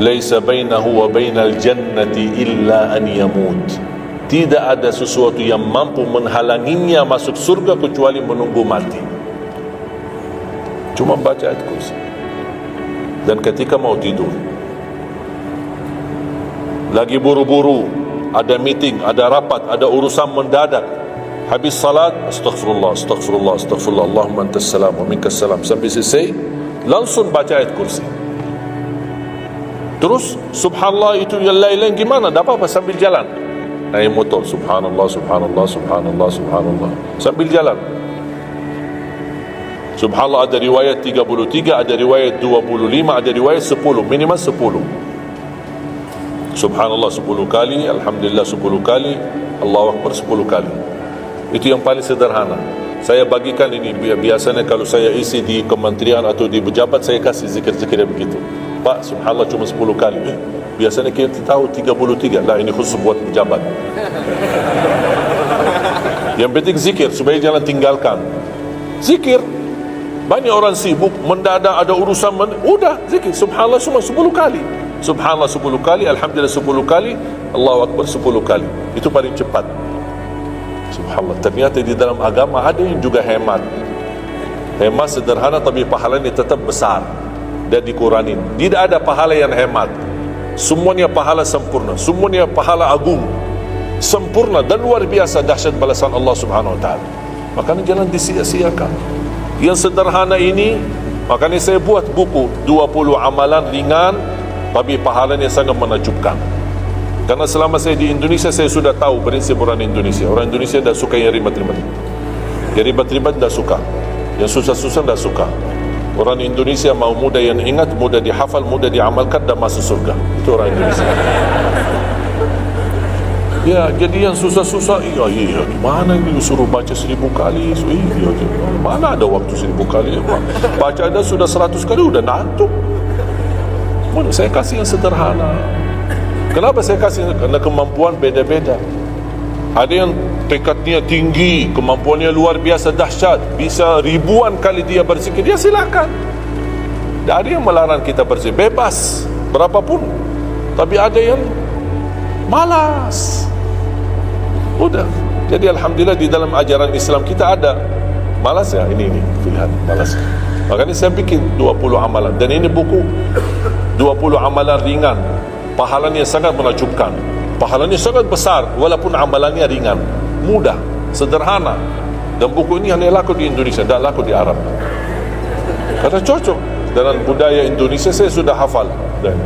[SPEAKER 1] laisa bainahu wa bainal jannati illa an yamut. Tidak ada sesuatu yang mampu menghalanginya masuk surga kecuali menunggu mati. Cuma baca ayat Kursi. Dan ketika mau tidur, lagi buru-buru, ada meeting, ada rapat, ada urusan mendadak, habis salat, astaghfirullah, astaghfirullah, astaghfirullah, Allahumma antas salam wa minkas salam, sampai selesai, langsung baca ayat kursi. Terus subhanallah itu yang lain-lain gimana? Tak apa-apa, sambil jalan naik motor, subhanallah, subhanallah, subhanallah, subhanallah, sambil jalan. Subhanallah, ada riwayat 33, ada riwayat 25, ada riwayat 10, minimal 10. Subhanallah 10 kali, Alhamdulillah 10 kali, Allahu Akbar 10 kali. Itu yang paling sederhana. Saya bagikan ini, biasanya kalau saya isi di kementerian atau di pejabat, saya kasih zikir-zikir begitu. Pak, Subhanallah cuma 10 kali. Biasanya kita tahu 33. Lah, ini khusus buat pejabat. Yang penting zikir, supaya jangan tinggalkan. Zikir. Banyak orang sibuk, mendadak ada urusan, udah zikir. Subhanallah cuma 10 kali. Subhanallah 10 kali, Alhamdulillah 10 kali, Allahu Akbar 10 kali. Itu paling cepat. Subhanallah. Ternyata di dalam agama ada yang juga hemat. Hemat sederhana tapi pahalanya tetap besar dan dikurangi. Tidak ada pahala yang hemat. Semuanya pahala sempurna, semuanya pahala agung, sempurna dan luar biasa dahsyat balasan Allah Subhanahu Wa Taala. Makanya jangan disia-siakan. Yang sederhana ini, makanya saya buat buku 20 amalan ringan tapi pahalanya sangat menakjubkan. Karena selama saya di Indonesia, saya sudah tahu prinsip orang Indonesia. Orang Indonesia tidak suka yang ribet-ribet. Yang ribet-ribet tidak suka, yang susah-susah tidak suka. Orang Indonesia mau mudah yang ingat, mudah dihafal, mudah diamalkan dan masuk surga. Itu orang Indonesia. Ya, jadi yang susah-susah, iya, gimana ini suruh baca 1000 kali? Iya, mana ada waktu 1000 kali? Baca ada sudah 100 kali, udah ngantuk. Saya kasih yang sederhana. Kenapa saya kasih? Karena kemampuan beda-beda. Ada yang tekadnya tinggi, kemampuannya luar biasa dahsyat, bisa ribuan kali dia berzikir, dia silakan. Tak ada yang melarang kita berzikir, bebas berapapun. Tapi ada yang malas. Udah. Jadi alhamdulillah di dalam ajaran Islam kita ada malas ya, ini pilihan malas. Makanya saya bikin 20 amalan, dan ini buku 20 amalan ringan. Pahalanya sangat menakjubkan. Pahalanya sangat besar walaupun amalannya ringan, mudah, sederhana. Dan buku ini hanya laku di Indonesia, tidak laku di Arab. Karena cocok dengan budaya Indonesia, saya sudah hafal. Dan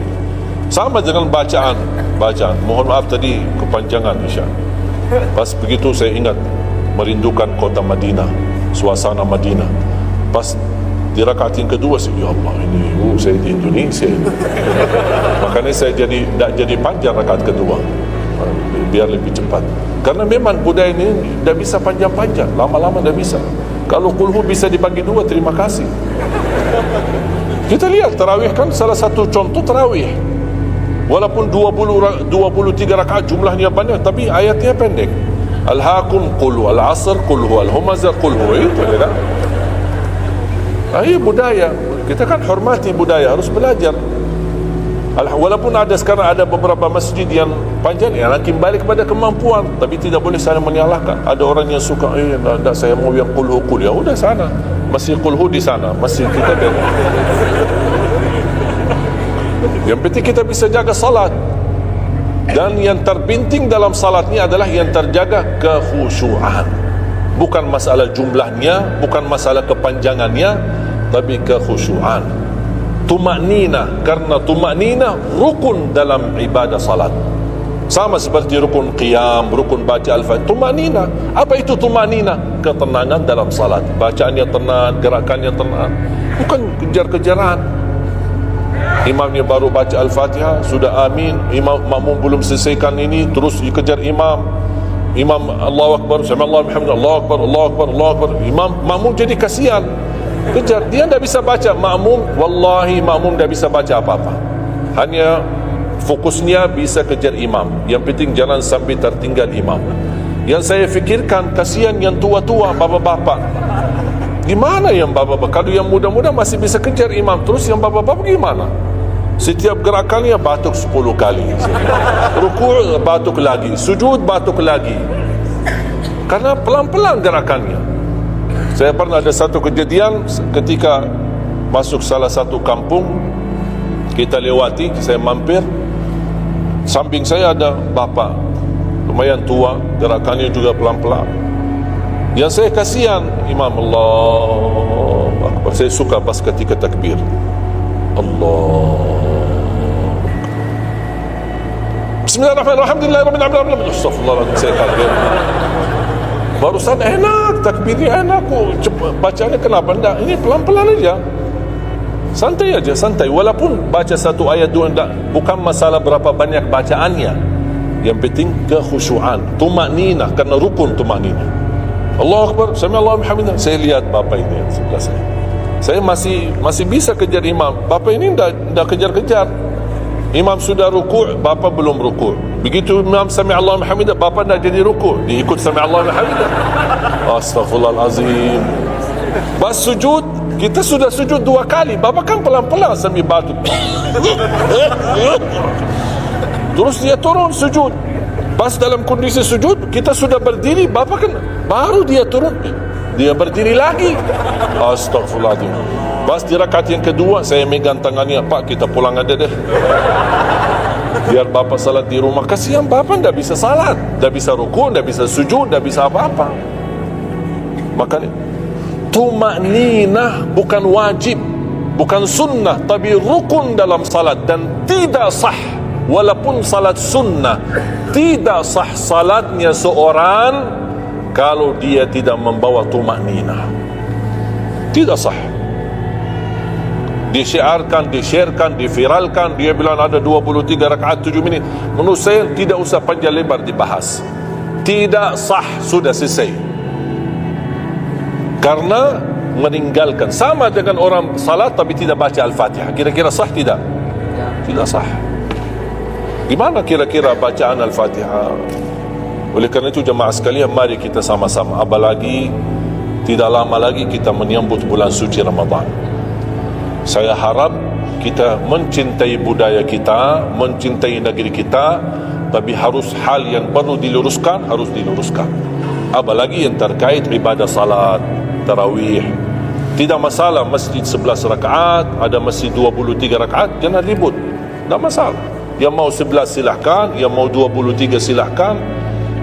[SPEAKER 1] sama dengan bacaan. Mohon maaf tadi kepanjangan Isya. Pas begitu saya ingat merindukan kota Madinah, suasana Madinah. Pas di rakaat yang kedua, ya Allah, ini saya di Indonesia. Makanya saya tak jadi panjang rakaat kedua, biar lebih cepat. Karena memang budaya ini tak bisa panjang-panjang, lama-lama tak bisa. Kalau kulhu bisa dibagi 2, terima kasih. Kita lihat tarawih kan salah satu contoh tarawih. Walaupun 23 rakaat jumlahnya banyak, tapi ayatnya pendek. Al-Hakum qulhu, Al-Asr qulhu, Al-Humazah qulhu. Itu kan. Ini budaya. Kita kan hormati budaya, harus belajar. Walaupun ada sekarang ada beberapa masjid yang panjang, ya makin balik kepada kemampuan, tapi tidak boleh saling menyalahkan. Ada orang yang suka, tak, saya mau yang qulhu qul. Ya udah sana, masih qulhu di sana, masih kita beda. Yang penting kita bisa jaga salat. Dan yang terpenting dalam salat ini adalah yang terjaga kekhusyuan. Bukan masalah jumlahnya, bukan masalah kepanjangannya, tapi kekhusyuan. Tumakninah, karena tumakninah rukun dalam ibadah salat. Sama seperti rukun qiyam, rukun baca al-fatihah. Tumakninah. Apa itu tumakninah? Ketenangan dalam salat. Bacaannya tenang, gerakannya tenang. Bukan kejar-kejaran. Imamnya baru baca Al-Fatihah, sudah amin, imam makmum belum selesaikan ini, terus dikejar imam. Imam Allahu Akbar, sami'allahu liman hamidah, Allahu Akbar, Allahu Akbar, Allahu Akbar. Imam makmum jadi kasihan. Kejar, dia tidak bisa baca. Makmum, wallahi makmum tidak bisa baca apa-apa. Hanya fokusnya bisa kejar imam. Yang penting jangan sampai tertinggal imam. Yang saya fikirkan, kasihan yang tua-tua, bapak-bapak. Gimana yang bapak-bapak? Kalau yang muda-muda masih bisa kejar imam, terus yang bapak-bapak gimana? Setiap gerakannya batuk 10 kali. Rukuk batuk lagi, sujud batuk lagi. Karena pelan-pelan gerakannya. Saya pernah ada satu kejadian ketika masuk salah satu kampung, kita lewati, saya mampir. Samping saya ada bapak lumayan tua, gerakannya juga pelan-pelan. Yang saya kasihan, Imam Allah Akbar. Saya suka pas ketika takbir, Allah Bismillahirrahmanirrahim, Alhamdulillahirrahmanirrahim. Astagfirullahaladzim, saya takbir. Barusan enak, takbirnya enak kok, cepat bacanya kenapa enggak? Ini pelan-pelan aja. Santai aja, santai. Walaupun baca satu ayat dua enggak, bukan masalah berapa banyak bacaannya. Yang penting kekhusyuan, tumakninah, karena rukun tumakninah. Allahu Akbar, sami Allahu hamdah. Saya lihat bapa ini yang sebelah saya. Saya masih bisa kejar imam. Bapa ini enggak kejar-kejar. Imam sudah rukuk, bapa belum rukuk. Begitu imam sami Allahu hamdah, bapa enggak jadi rukuk, dia ikut sami Allahu hamdah. Astaghfirullahalazim. Bas sujud, kita sudah sujud 2 kali, bapa kan pelan-pelan sambil batuk. Terus dia turun sujud. Pas dalam kondisi sujud, kita sudah berdiri, bapa kan baru dia turun, dia berdiri lagi. Astaghfirullahaladzim. Pas di rakaat yang kedua, saya megang tangannya, Pak, kita pulang aja deh, biar bapa salat di rumah. Kasihan bapa tidak bisa salat, tidak bisa rukuk, tidak bisa sujud, tidak bisa apa-apa. Makanya tumakninah bukan wajib, bukan sunnah, tapi rukun dalam salat. Dan tidak sah, walaupun salat sunnah, tidak sah salatnya seorang kalau dia tidak membawa tumakninah. Tidak sah. Disyiarkan, disharekan, diviralkan, dia bilang ada 23 rakaat 7 minit. Menurut saya tidak usah panjang lebar dibahas. Tidak sah, sudah selesai. Karena meninggalkan, sama dengan orang salat tapi tidak baca Al-Fatihah. Kira-kira sah tidak? Tidak sah. Gimana kira-kira bacaan Al-Fatihah? Oleh kerana itu jemaah sekalian, mari kita sama-sama, apalagi tidak lama lagi kita menyambut bulan suci Ramadan. Saya harap kita mencintai budaya kita, mencintai negeri kita, tapi harus hal yang perlu diluruskan, harus diluruskan. Apalagi yang terkait ibadah salat tarawih. Tidak masalah masjid 11 rakaat, ada masjid 23 rakaat, jangan ribut, tidak masalah. Yang mau 11 silahkan, yang mau 23 silahkan.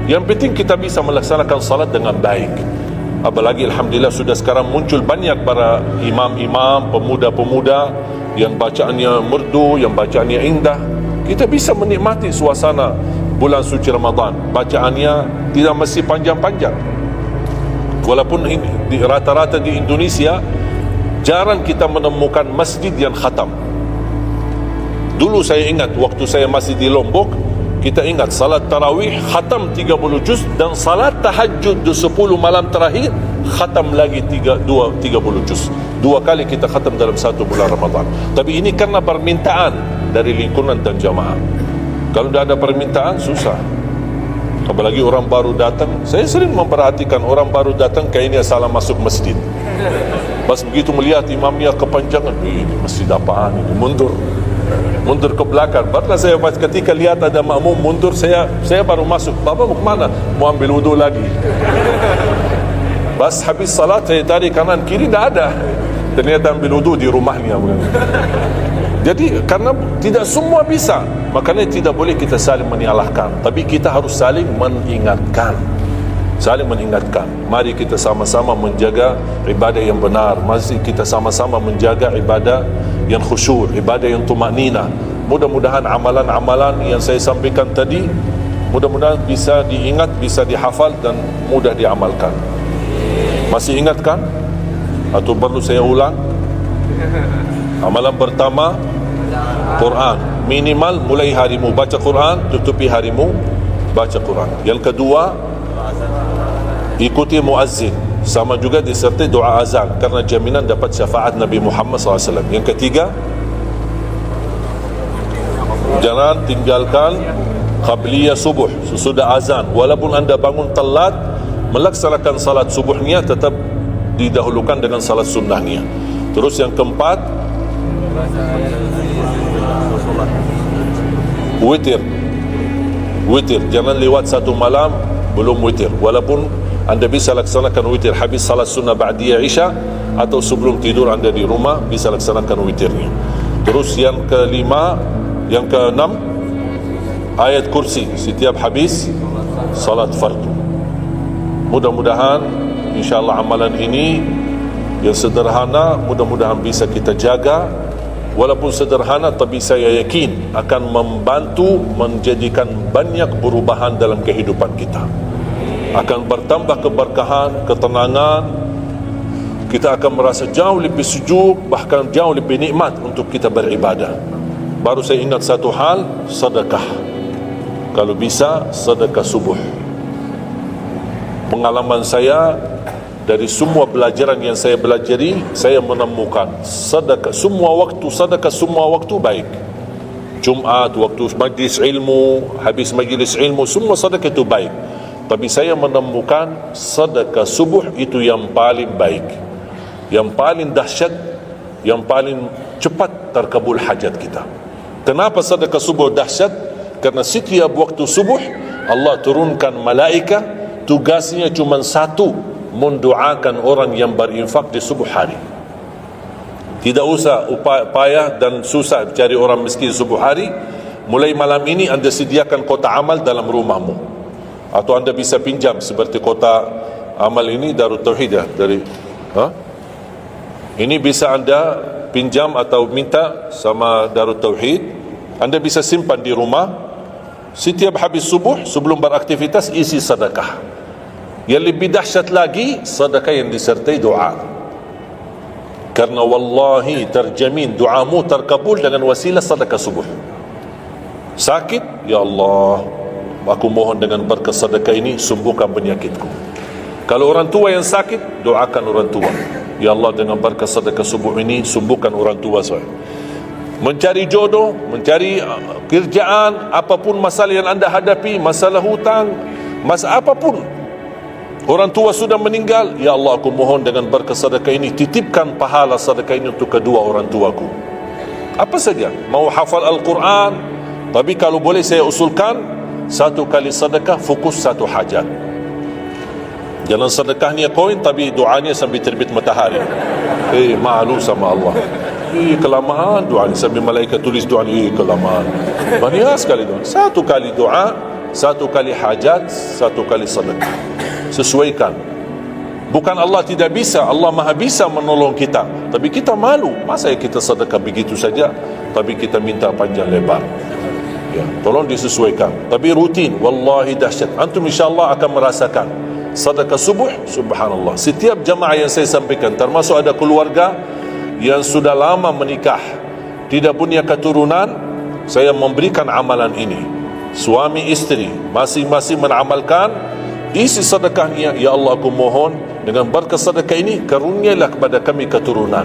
[SPEAKER 1] Yang penting kita bisa melaksanakan salat dengan baik. Apalagi alhamdulillah sudah sekarang muncul banyak para imam-imam, pemuda-pemuda yang bacaannya merdu, yang bacaannya indah. Kita bisa menikmati suasana bulan suci Ramadan. Bacaannya tidak mesti panjang-panjang. Walaupun di rata-rata di Indonesia jarang kita menemukan masjid yang khatam. Dulu saya ingat waktu saya masih di Lombok, kita ingat salat tarawih khatam 30 juz, dan salat tahajud di 10 malam terakhir khatam lagi 30 juz. 2 kali kita khatam dalam 1 bulan Ramadan. Tapi ini karena permintaan dari lingkungan dan jamaah. Kalau tidak ada permintaan, susah. Apalagi orang baru datang. Saya sering memperhatikan orang baru datang kayaknya salah masuk masjid. Pas begitu melihat imamnya kepanjangan, ini masjid apaan ini, mundur ke belakang. Barulah saya ketika lihat ada makmum mundur, saya baru masuk. Bapak mau kemana? Mau ambil wudu lagi. Pas habis salat saya tarik kanan kiri, tidak ada. Ternyata ambil wudu di rumahnya. Jadi karena tidak semua bisa, makanya tidak boleh kita saling menyalahkan, tapi kita harus saling mengingatkan. Saling mengingatkan. Mari kita sama-sama menjaga ibadah yang benar. Mari kita sama-sama menjaga ibadah yang khusyuk, ibadah yang tumakninah. Mudah-mudahan amalan-amalan yang saya sampaikan tadi, mudah-mudahan bisa diingat, bisa dihafal dan mudah diamalkan. Masih ingat kan? Atau perlu saya ulang? Amalan pertama, Quran. Minimal mulai harimu baca Quran, tutupi harimu baca Quran. Yang kedua, ikuti muazzin, sama juga disertai doa azan, karena jaminan dapat syafaat Nabi Muhammad SAW. Yang ketiga, jangan tinggalkan qabliyah subuh sesudah azan. Walaupun anda bangun telat, melaksanakan salat subuhnya tetap didahulukan dengan salat sunnahnya. Terus yang keempat, witir. Witir, jangan lewat satu malam belum witir. Walaupun anda bisa laksanakan witir habis salat sunnah ba'diyah isya, atau sebelum tidur anda di rumah bisa laksanakan witirnya. Terus yang kelima, yang keenam, ayat kursi setiap habis salat fardu. Mudah-mudahan insyaAllah amalan ini yang sederhana mudah-mudahan bisa kita jaga. Walaupun sederhana, tapi saya yakin akan membantu menjadikan banyak perubahan dalam kehidupan kita. akan bertambah keberkahan, ketenangan. Kita akan merasa jauh lebih sejuk, bahkan jauh lebih nikmat untuk kita beribadah. Baru saya ingat satu hal, sedekah. Kalau bisa, sedekah subuh. Pengalaman saya dari semua pelajaran yang saya pelajari, saya menemukan sedekah semua waktu baik. Jumaat, waktu majlis ilmu, habis majlis ilmu, semua sedekah itu baik. Tapi saya menemukan sedekah subuh itu yang paling baik, yang paling dahsyat, yang paling cepat terkabul hajat kita. Kenapa sedekah subuh dahsyat? Karena setiap waktu subuh Allah turunkan malaika, tugasnya cuma satu, mendoakan orang yang berinfak di subuh hari. Tidak usah payah dan susah cari orang miskin subuh hari. Mulai malam ini anda sediakan kotak amal dalam rumahmu, atau anda bisa pinjam seperti kotak amal ini Darut Tauhid ya, dari ini bisa anda pinjam atau minta sama Darut Tauhid. Anda bisa simpan di rumah. Setiap habis subuh sebelum beraktivitas isi sedekah. Yang lebih dahsyat lagi, sedekah yang disertai doa. Karena wallahi terjamin doamu terkabul dengan wasilah sedekah subuh. Sakit, ya Allah, aku mohon dengan berkat sedekah ini sembuhkan penyakitku. Kalau orang tua yang sakit, doakan orang tua, ya Allah, dengan berkat sedekah subuh ini sembuhkan orang tua saya. Mencari jodoh, mencari kerjaan, apapun masalah yang anda hadapi, masalah hutang, masalah apapun, orang tua sudah meninggal, ya Allah, aku mohon dengan berkat sedekah ini titipkan pahala sedekah ini untuk kedua orang tuaku. Apa saja, mau hafal Al-Quran, tapi kalau boleh saya usulkan, satu kali sedekah fokus satu hajat. Jangan sedekahnya koin tapi doanya sambil terbit matahari. Malu sama Allah. Kelamaan doa ni, sambil malaikat tulis doa ni, kelamaan. Banyak sekali doa. Satu kali doa, satu kali hajat, satu kali sedekah. Sesuaikan. Bukan Allah tidak bisa, Allah maha bisa menolong kita, tapi kita malu. Masa kita sedekah begitu saja, tapi kita minta panjang lebar. Ya, tolong disesuaikan. Tapi rutin, wallahi dahsyat. Antum insyaAllah akan merasakan sedekah subuh, subhanallah. Setiap jamaah yang saya sampaikan, termasuk ada keluarga yang sudah lama menikah, tidak punya keturunan, saya memberikan amalan ini. Suami istri masing-masing mengamalkan, isi sedekahnya, ya Allah, aku mohon dengan berkat sedekah ini karunialah kepada kami keturunan.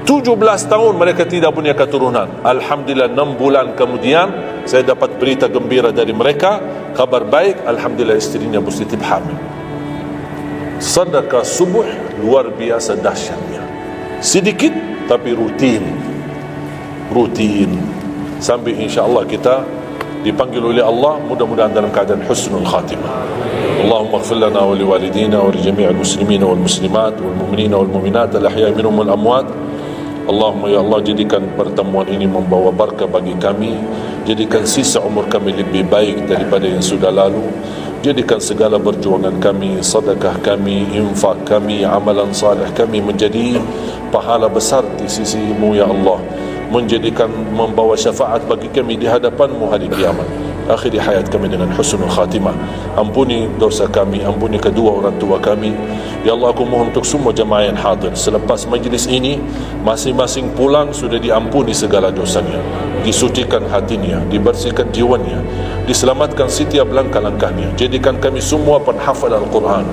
[SPEAKER 1] 17 tahun mereka tidak punya keturunan. Alhamdulillah 6 bulan kemudian saya dapat berita gembira dari mereka, kabar baik, alhamdulillah istrinya positif hamil. Sedekah subuh luar biasa dahsyatnya. Sedikit tapi rutin sampai insyaAllah kita dipanggil oleh Allah, mudah-mudahan dalam keadaan husnul khatimah. Allahumma ighfir lana wa liwalidina wa li jami'il muslimina wal muslimat wal mu'minina wal mu'minat al ahya'i minhum wal amwat. Allahumma ya Allah, jadikan pertemuan ini membawa barakah bagi kami, jadikan sisa umur kami lebih baik daripada yang sudah lalu, jadikan segala perjuangan kami, sedekah kami, infak kami, amalan salih kami menjadi pahala besar di sisi-Mu ya Allah, menjadikan membawa syafaat bagi kami di hadapan-Mu hari kiamat. Akhiri hayat kami dengan husnul khatimah. Ampuni dosa kami, ampuni kedua orang tua kami. Ya Allah, aku mohon untuk semua jemaah yang hadir, selepas majlis ini masing-masing pulang sudah diampuni segala dosanya, disucikan hatinya, dibersihkan jiwanya, diselamatkan setiap langkah-langkahnya. Jadikan kami semua penghafal Al-Quran,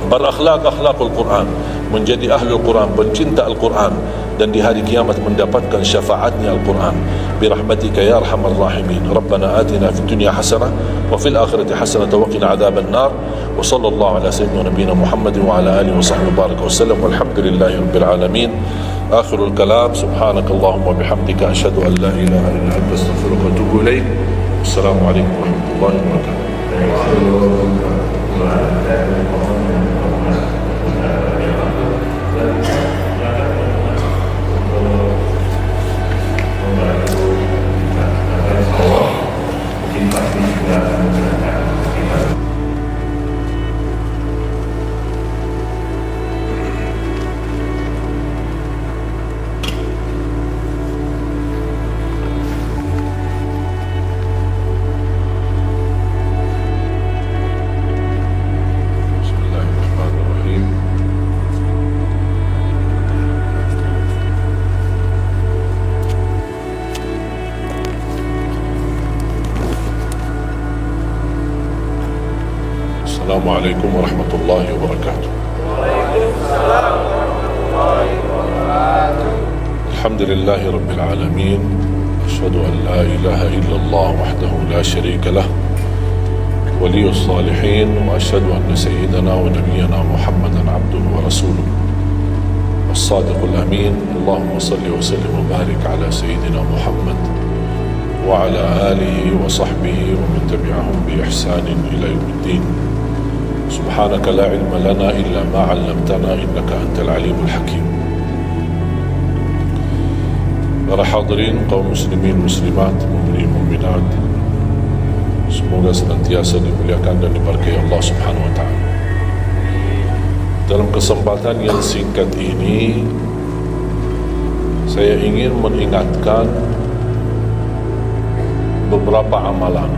[SPEAKER 1] berakhlak-akhlakul Quran, menjadi ahlul Quran, pencinta Al-Quran, dan di hari kiamat mendapatkan syafaatnya Al-Quran. Birahmatika ya arhamar rahimin. Rabbana atina fid dunya hasanah wa fil akhirati hasanah wa qina adzaban nar. Wa sallallahu ala sayyidina nabiyina Muhammadin wa ala alihi wa sahbihi baraka wasallam. Walhamdulillahi rabbil alamin. Akhirul kalam, subhanakallahumma bihamdika asyhadu an la ilaha illa anta astaghfiruka wa atubu ilaik. Assalamu alaikum warahmatullahi wabarakatuh. Assalamualaikum warahmatullahi wabarakatuh. Alhamdulillahi rabbil alamin. Asyhadu an la ilaha illallah wahdahu la syarika lah, waliyus salihin, wa asyhadu anna sayyidana wa nabiyyana Muhammadan abduhu wa rasuluh as-sadiqul amin. Allahumma salli wa sallim wa barik ala sayyidina Muhammad wa ala alihi wa sahbihi wa man tabi'ahum bi ihsanin ila yaumiddin. Subhanaka la ilma lana illa ma 'allamtana innaka antal alimul hakim. Para hadirin kaum muslimin muslimat, mukminin mukminat, semoga senantiasa dimuliakan dan diberkahi Allah Subhanahu wa taala. Dalam kesempatan yang singkat ini, saya ingin mengingatkan beberapa amalan.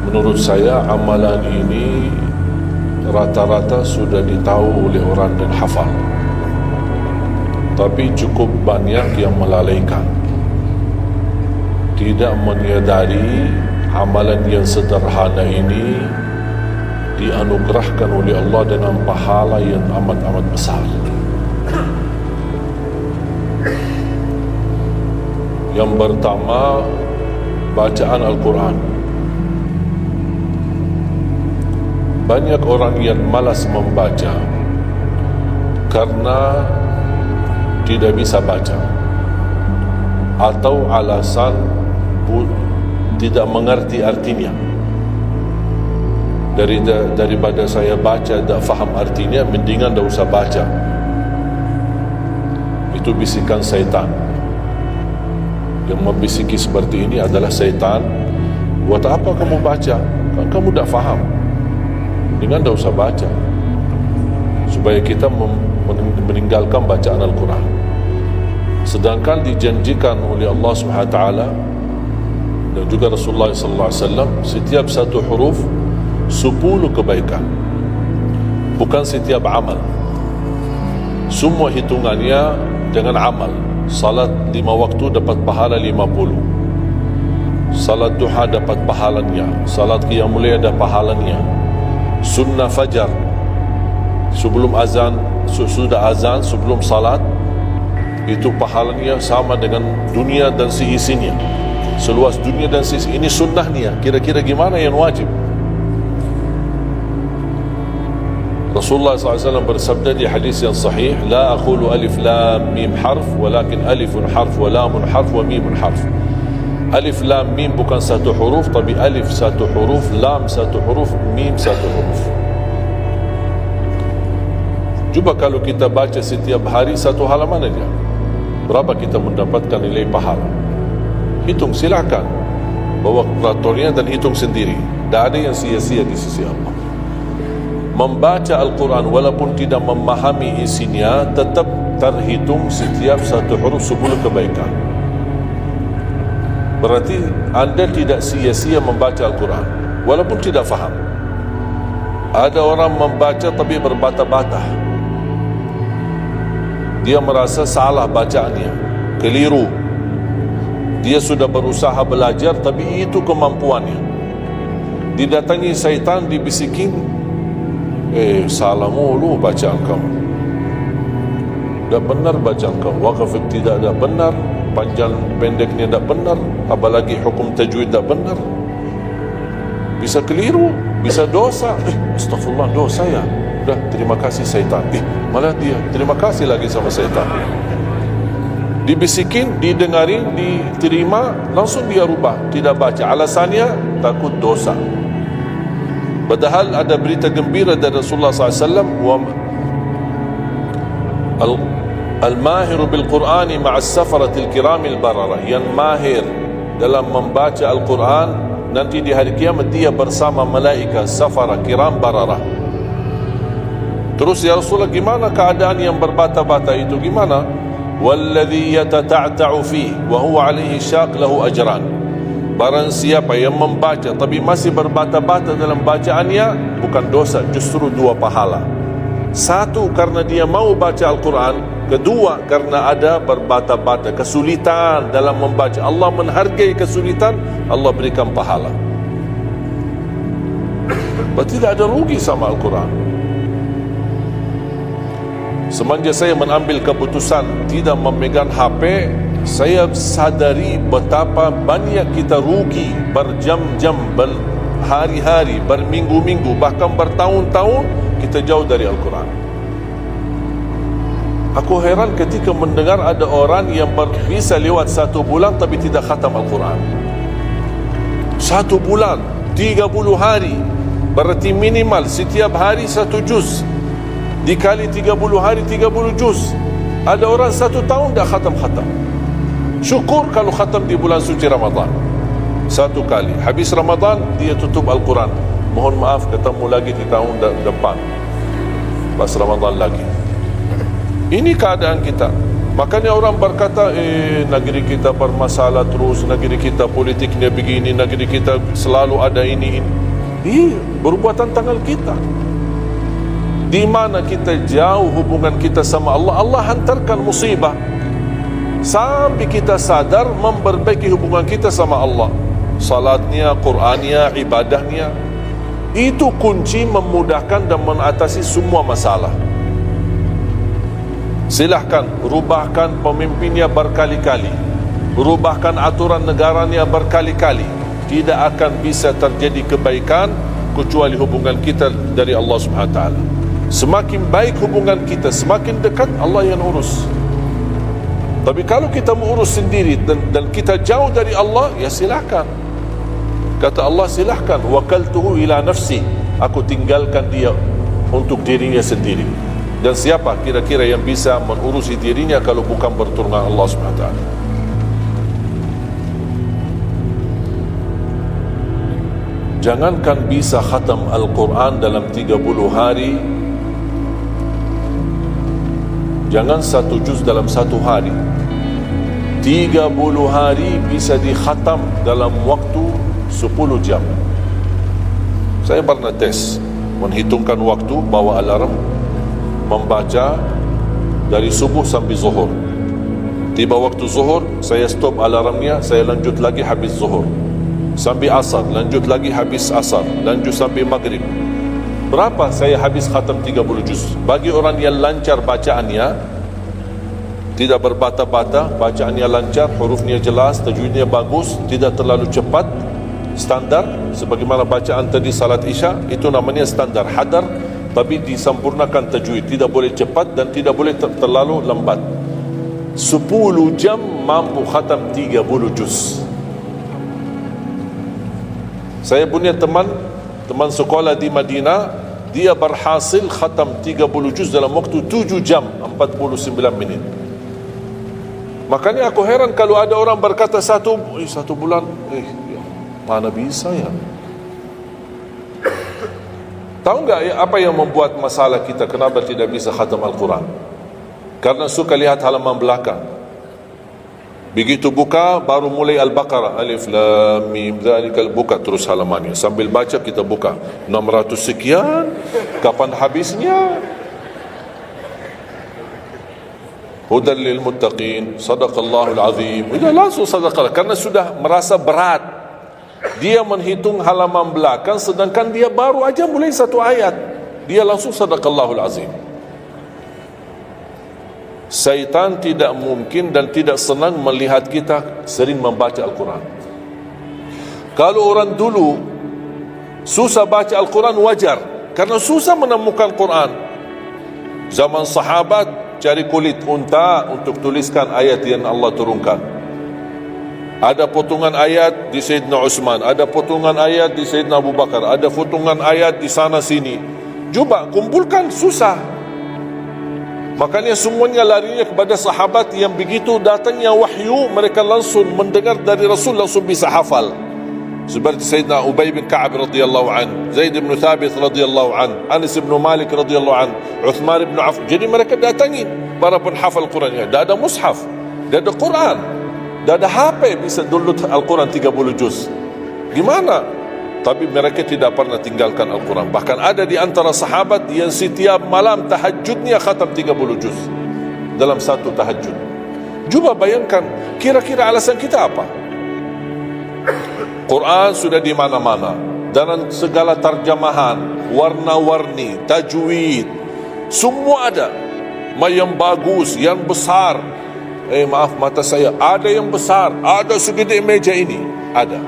[SPEAKER 1] Menurut saya amalan ini rata-rata sudah ditahu oleh orang dan hafal, tapi cukup banyak yang melalaikan, tidak menyadari amalan yang sederhana ini dianugerahkan oleh Allah dengan pahala yang amat-amat besar. Yang pertama, bacaan Al-Quran. Banyak orang yang malas membaca karena tidak bisa baca, atau alasan tidak mengerti artinya. Daripada saya baca tak faham artinya, mendingan tak usah baca. Itu bisikan syaitan. Yang membisiki seperti ini adalah syaitan. Buat apa kamu baca? Kan kamu tak faham. Dengan tak usah baca, supaya kita meninggalkan bacaan Al-Quran. Sedangkan dijanjikan oleh Allah SWT dan juga Rasulullah SAW, setiap satu huruf 10 kebaikan, bukan setiap amal. Semua hitungannya dengan amal. Salat 5 waktu dapat pahala 50, salat duha dapat pahalanya, salat qiyamul lail ada pahalanya, sunnah fajar sebelum azan, sudah azan sebelum salat, itu pahalanya sama dengan dunia dan seisinya, seluas dunia dan seisi. Ini sunnahnya. Kira-kira gimana yang wajib? Rasulullah SAW bersabda di hadis yang sahih, la aqulu alif lam mim harf, walakin alifun harf wa lamun harf wa mimun harf. Alif lam mim bukan satu huruf, tapi alif satu huruf, lam satu huruf, mim satu huruf. Cuba kalau kita baca setiap hari satu halaman saja, berapa kita mendapatkan nilai pahala? Hitung, silakan, bawa kalkulatornya dan hitung sendiri. Tak ada yang sia-sia di sisi Allah. Membaca Al-Quran walaupun tidak memahami isinya, tetap terhitung setiap satu huruf 10 kebaikan. Berarti anda tidak sia-sia membaca Al-Quran walaupun tidak faham. Ada orang membaca tapi berbata-bata, dia merasa salah bacaannya, keliru. Dia sudah berusaha belajar tapi itu kemampuannya. Didatangi syaitan, dibisikin, salah mulu bacaan kamu, tak benar bacaan kamu, wakaf tidak ada benar, panjang pendeknya tak benar, apalagi hukum tajwid tak benar. Bisa keliru, bisa dosa. Astagfirullah, dosa ya. Dah, terima kasih syaitan. Malah dia terima kasih lagi sama syaitan. Dibisikin, didengarin, diterima, langsung dia rubah, tidak baca. Alasannya takut dosa. Padahal ada berita gembira dari Rasulullah SAW, al-mahiru bil-Qur'ani ma'as safaratil kiramil bararah. Yang mahir dalam membaca Al-Quran, nanti di hari kiamat dia bersama malaikat safara kiram bararah. Terus ya Rasulullah, gimana keadaan yang berbata-bata itu? Gimana? Walladhi yatata'ta'u fi wa huwa alaihi syaq lahu ajran. Barang siapa yang membaca tapi masih berbata-bata dalam bacaannya, bukan dosa, justru 2 pahala. 1, karena dia mau baca Al-Quran. 2, karena ada berbata-bata, kesulitan dalam membaca. Allah menghargai kesulitan, Allah berikan pahala. Berarti tidak ada rugi sama Al-Quran. Semenjak saya mengambil keputusan tidak memegang HP, saya sadari betapa banyak kita rugi berjam-jam, berhari-hari, berminggu-minggu, bahkan bertahun-tahun kita jauh dari Al-Quran. Aku heran ketika mendengar ada orang yang bisa lewat 1 bulan tapi tidak khatam Al-Quran. 1 bulan, 30 hari, berarti minimal setiap hari 1 juz, dikali 30 hari 30 juz. Ada orang 1 tahun dah khatam-khatam. Syukur kalau khatam di bulan suci Ramadan 1 kali, habis Ramadan dia tutup Al-Quran. Mohon maaf, ketemu lagi di tahun depan pas Ramadan lagi. Ini keadaan kita. Makanya orang berkata, negeri kita bermasalah terus, negeri kita politiknya begini, negeri kita selalu ada ini. Perbuatan tangan kita. Di mana kita jauh hubungan kita sama Allah, Allah hantarkan musibah sampai kita sadar memperbaiki hubungan kita sama Allah. Salatnya, Qur'annya, ibadahnya, itu kunci memudahkan dan mengatasi semua masalah. Silahkan rubahkan pemimpinnya berkali-kali, rubahkan aturan negaranya berkali-kali, tidak akan bisa terjadi kebaikan kecuali hubungan kita dari Allah SWT. Semakin baik hubungan kita, semakin dekat Allah yang urus. Tapi kalau kita mengurus sendiri dan kita jauh dari Allah, ya silahkan. Kata Allah, silahkan. Wakaltuhu ila nafsi, aku tinggalkan dia untuk dirinya sendiri. Dan siapa kira-kira yang bisa mengurusi dirinya kalau bukan pertolongan Allah SWT? Jangankan bisa khatam Al-Quran dalam 30 hari, jangan 1 juz dalam 1 hari, 30 hari bisa dikhatam dalam waktu 10 jam. Saya pernah tes, menghitungkan waktu, bawa alarm, membaca dari subuh sampai zuhur. Tiba waktu zuhur, saya stop alarmnya, saya lanjut lagi habis zuhur. Sampai asar, lanjut lagi habis asar, lanjut sampai maghrib. Berapa saya habis khatam 30 juz. Bagi orang yang lancar bacaannya, tidak berbata-bata, bacaannya lancar, hurufnya jelas, tajwidnya bagus, tidak terlalu cepat, standar, sebagaimana bacaan tadi salat isya, itu namanya standar, hadar, tapi disempurnakan tajwid, tidak boleh cepat dan tidak boleh terlalu lambat. 10 jam mampu khatam 30 juz. Saya punya teman sekolah di Madinah, dia berhasil khatam 30 juz dalam waktu 7 jam 49 menit. Makanya aku heran kalau ada orang berkata 1 bulan, mana bisa ya? Tahu enggak apa yang membuat masalah kita kenapa tidak bisa khatam Al-Quran? Karena suka lihat halaman belakang. Begitu buka baru mulai Al-Baqarah, Alif Lam Mim Dzalikal, buka terus halamannya. Sambil baca kita buka 600 sekian, kapan habisnya? Hudan lil muttaqin, sadaqallahul azim. Sudah langsung sadaqah karena sudah merasa berat. Dia menghitung halaman belakang sedangkan dia baru aja mulai 1 ayat, dia langsung sadaqallahul azim. Syaitan tidak mungkin dan tidak senang melihat kita sering membaca Al-Quran. Kalau orang dulu susah baca Al-Quran wajar, karena susah menemukan Quran. Zaman sahabat cari kulit unta untuk tuliskan ayat yang Allah turunkan. Ada potongan ayat di Sayyidina Utsman, ada potongan ayat di Sayyidina Abu Bakar, ada potongan ayat di sana sini. Cuba kumpulkan, susah. Makanya semuanya larinya kepada sahabat yang begitu datangnya wahyu, mereka langsung mendengar dari Rasul, langsung bisa hafal. Seperti Sayyidina Ubay bin Ka'ab radhiyallahu an, Zaid bin Thabit radhiyallahu an, Anas bin Malik radhiyallahu an, Uthman bin Affan. Jadi mereka datangin para penghafal Quran. Dah ada mushaf, dah ada Quran, dah ada HP, bisa download Al-Quran 30 juz. Gimana? Tapi mereka tidak pernah tinggalkan Al-Quran. Bahkan ada di antara sahabat yang setiap malam tahajudnya khatam 30 juz dalam satu tahajud. Cuba bayangkan, kira-kira alasan kita apa? Quran sudah di mana-mana, dan segala terjemahan, warna-warni, tajwid, semua ada. Yang bagus, yang besar. Maaf, mata saya ada yang besar, ada segede meja ini, ada.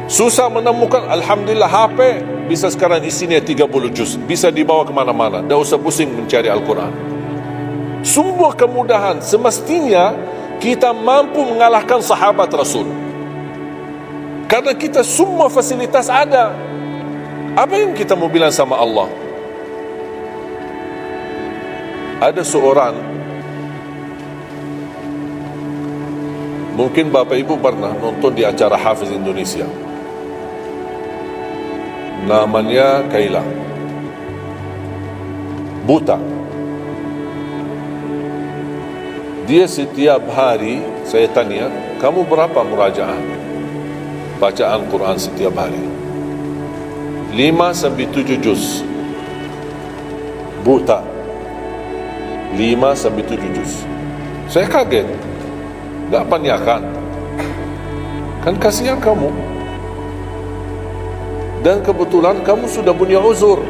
[SPEAKER 1] Susah menemukan, alhamdulillah HP bisa sekarang isinya 30 juz, bisa dibawa kemana-mana, tak usah pusing mencari Al-Quran. Semua kemudahan, semestinya kita mampu mengalahkan sahabat Rasul, karena kita semua fasilitas ada. Apa yang kita mau bilang sama Allah? Ada seorang, mungkin Bapak Ibu pernah nonton di acara Hafiz Indonesia, namanya Kaila, buta. Dia setiap hari, saya tanya, kamu berapa murajaah bacaan Quran setiap hari? 5-7 juz. Buta, 5-7 juz. Saya kaget, tak panyakan, kan kasihan kamu. Dan kebetulan kamu sudah punya uzur,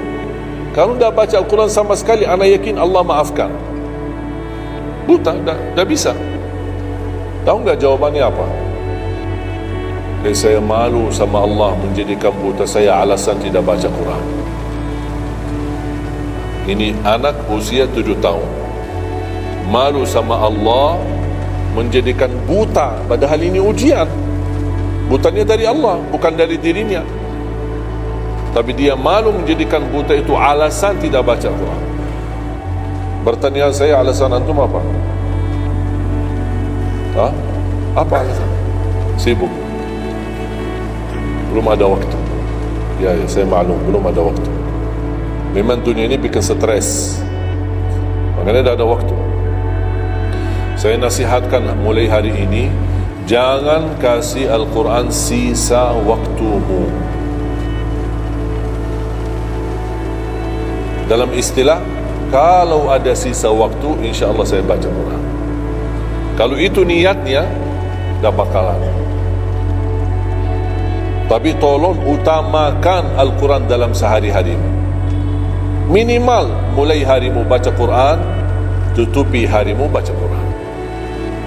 [SPEAKER 1] kamu tak baca Al-Quran sama sekali. Ana yakin Allah maafkan. Buta, tak bisa. Tahu tak jawabannya apa? Saya malu sama Allah menjadikan buta saya alasan tidak baca Quran. Ini anak usia 7 tahun, malu sama Allah menjadikan buta, padahal ini ujian. Butanya dari Allah, bukan dari dirinya. Tapi dia malu menjadikan buta itu alasan tidak baca Quran. Pertanyaan saya, alasan antum apa? Apa alasan? Sibuk, belum ada waktu. Ya, saya maklum, belum ada waktu. Memang dunia ini bikin stres, makanya tak ada waktu. Saya nasihatkan mulai hari ini, jangan kasih Al-Quran sisa waktumu. Dalam istilah, kalau ada sisa waktu, insya Allah saya baca Quran. Kalau itu niatnya, dah bakalan. Tapi tolong utamakan Al-Quran dalam sehari-harimu. Minimal mulai harimu baca Quran, tutupi harimu baca Quran.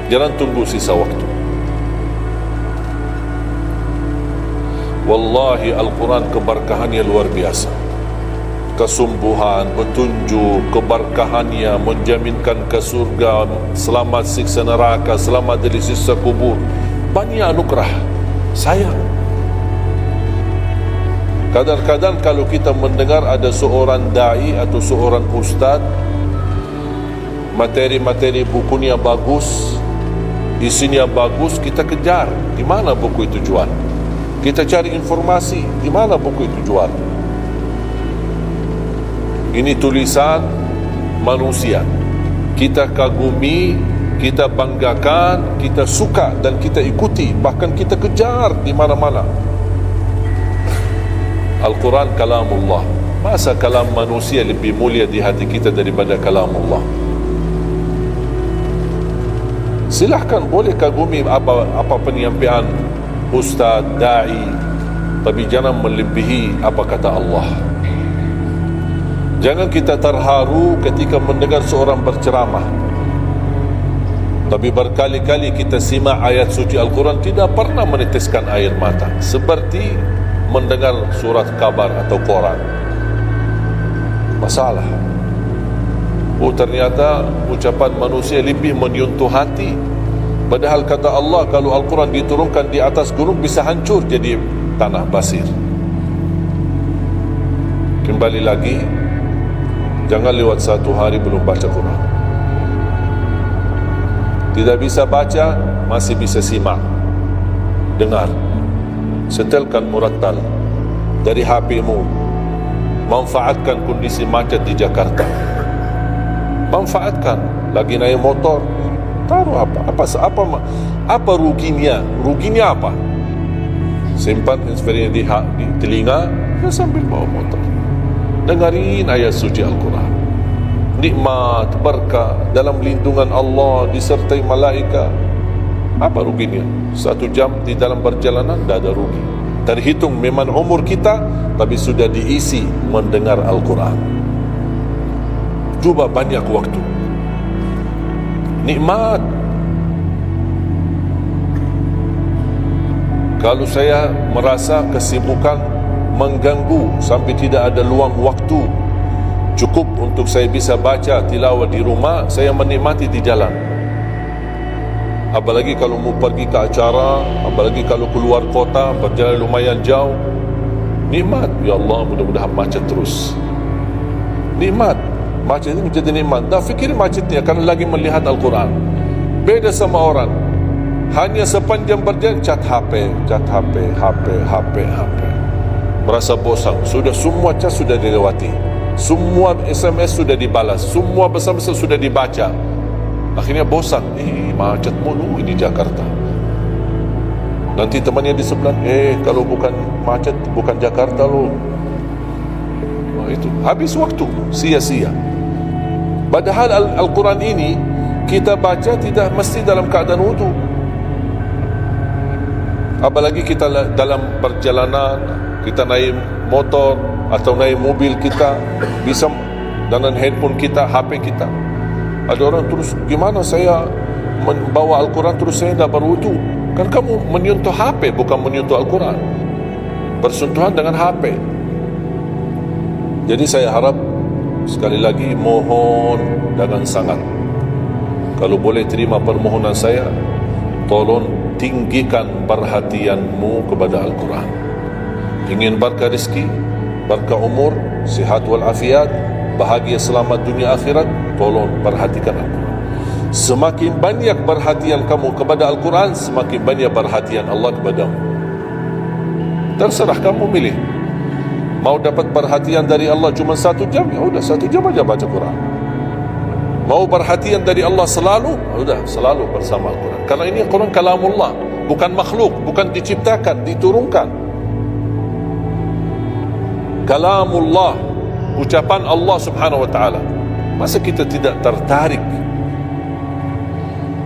[SPEAKER 1] Jangan tunggu sisa waktu. Wallahi Al-Quran keberkahannya luar biasa. Kesembuhan, petunjuk, keberkahannya menjaminkan ke surga, selamat siksa neraka, selamat dari siksa kubur. Banyak anugerah. Sayang, kadang-kadang kalau kita mendengar ada seorang da'i atau seorang ustaz, materi-materi bukunya bagus, isinya bagus, kita kejar. Di mana buku itu jual? Kita cari informasi, di mana buku itu jual? Ini tulisan manusia, kita kagumi, kita banggakan, kita suka dan kita ikuti, bahkan kita kejar di mana-mana. Al-Quran kalamullah. Masa kalam manusia lebih mulia di hati kita daripada kalamullah? Silahkan, boleh kagumi apa penyampaian ustaz, da'i, tapi jangan melebihi apa kata Allah. Jangan kita terharu ketika mendengar seorang berceramah, tapi berkali-kali kita simak ayat suci Al-Quran, tidak pernah meneteskan air mata, seperti mendengar surat kabar atau koran. Masalah. Ternyata ucapan manusia lebih menyentuh hati. Padahal kata Allah, kalau Al-Quran diturunkan di atas gunung bisa hancur jadi tanah basir. Kembali lagi, jangan lewat satu hari belum baca Quran. Tidak bisa baca, masih bisa simak, dengar. Setelkan murattal dari HP-mu. Manfaatkan kondisi macet di Jakarta. Manfaatkan. Lagi naik motor, taruh apa ruginya? Ruginya apa? Simpan handsfree di telinga dan sambil bawa motor. Dengarin ayat suci Al-Quran. Nikmat, berkah, dalam lindungan Allah, disertai malaikat. Apa ruginya? 1 jam di dalam perjalanan, tak ada rugi. terhitung memang umur kita, tapi sudah diisi mendengar Al-Quran. Cuba banyak waktu, nikmat. Kalau saya merasa kesibukan mengganggu sampai tidak ada luang waktu cukup untuk saya bisa baca tilawah di rumah, saya menikmati di jalan. Apalagi kalau mau pergi ke acara, apalagi kalau keluar kota, berjalan lumayan jauh, nikmat. Ya Allah, mudah-mudahan macet terus. Nikmat. Macet ini menjadi nikmat. Dah fikir macetnya karena lagi melihat Al-Quran. Beda sama orang, hanya sepanjang berjalan cat HP, HP. Merasa bosan. Sudah semua cat sudah dilewati, semua SMS sudah dibalas, semua pesan-pesan sudah dibaca. Akhirnya bosan. Macet mulu ini Jakarta. Nanti temannya di sebelah, kalau bukan macet bukan Jakarta lo. Wah, itu habis waktu, sia-sia. Padahal Al-Quran ini kita baca tidak mesti dalam keadaan wudu. Apalagi kita dalam perjalanan, kita naik motor atau naik mobil, kita bisa dengan handphone kita, HP kita. Ada orang terus, gimana saya membawa Al-Quran terus saya tidak berwudu? Kan kamu menyentuh HP, bukan menyentuh Al-Quran. Bersentuhan dengan HP. Jadi saya harap, sekali lagi mohon dengan sangat, kalau boleh terima permohonan saya, tolong tinggikan perhatianmu kepada Al-Quran. Ingin berkah rezeki, berkah umur, sihat walafiat, bahagia selamat dunia akhirat, tolong perhatikan Al-Quran. Semakin banyak perhatian kamu kepada Al-Quran, semakin banyak perhatian Allah kepadamu. Terserah kamu milih. Mau dapat perhatian dari Allah cuma 1 jam, ya udah 1 jam aja baca Quran. Mau perhatian dari Allah selalu, udah selalu bersama Al-Quran. Karena ini Al-Quran kalamullah, bukan makhluk, bukan diciptakan, diturunkan. Kalamullah, ucapan Allah subhanahu wa ta'ala. Masa kita tidak tertarik?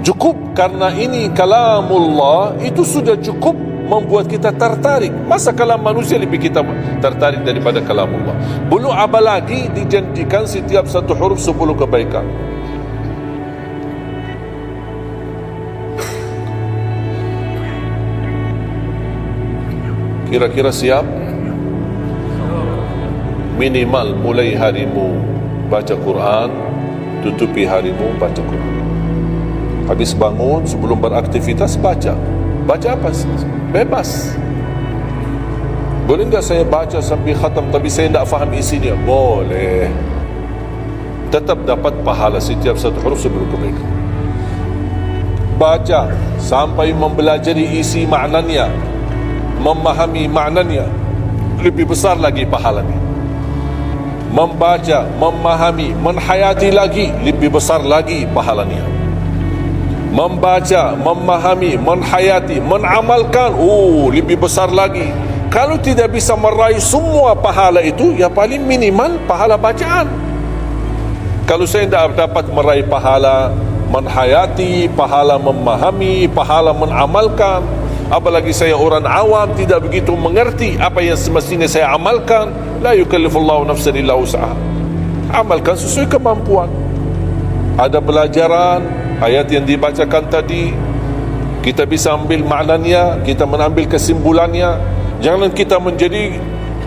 [SPEAKER 1] Cukup karena ini kalamullah, itu sudah cukup membuat kita tertarik. Masa kalam manusia lebih kita tertarik daripada kalamullah? Belum apalagi dijanjikan setiap satu huruf 10 kebaikan. Kira-kira siap? Minimal mulai harimu baca Quran, tutupi harimu baca Quran. Habis bangun, sebelum beraktivitas baca. Baca apa? Bebas. Boleh enggak saya baca sampai khatam tapi saya tidak faham isinya? Boleh. Tetap dapat pahala setiap satu huruf sebelum kebaikan. Baca sampai mempelajari isi maknanya, memahami maknanya, lebih besar lagi pahalanya. Membaca, memahami, menhayati lagi, lebih besar lagi pahalanya. Membaca, memahami, menhayati, menamalkan, lebih besar lagi. Kalau tidak bisa meraih semua pahala itu, ya paling minimal pahala bacaan. Kalau saya tidak dapat meraih pahala menhayati, pahala memahami, pahala menamalkan, apalagi saya orang awam tidak begitu mengerti apa yang semestinya saya amalkan, la yukallifullahu nafsan illa wus'aha. Amalkan sesuai kemampuan. Ada pelajaran ayat yang dibacakan tadi, kita bisa ambil maknanya, kita mengambil kesimpulannya. Jangan kita menjadi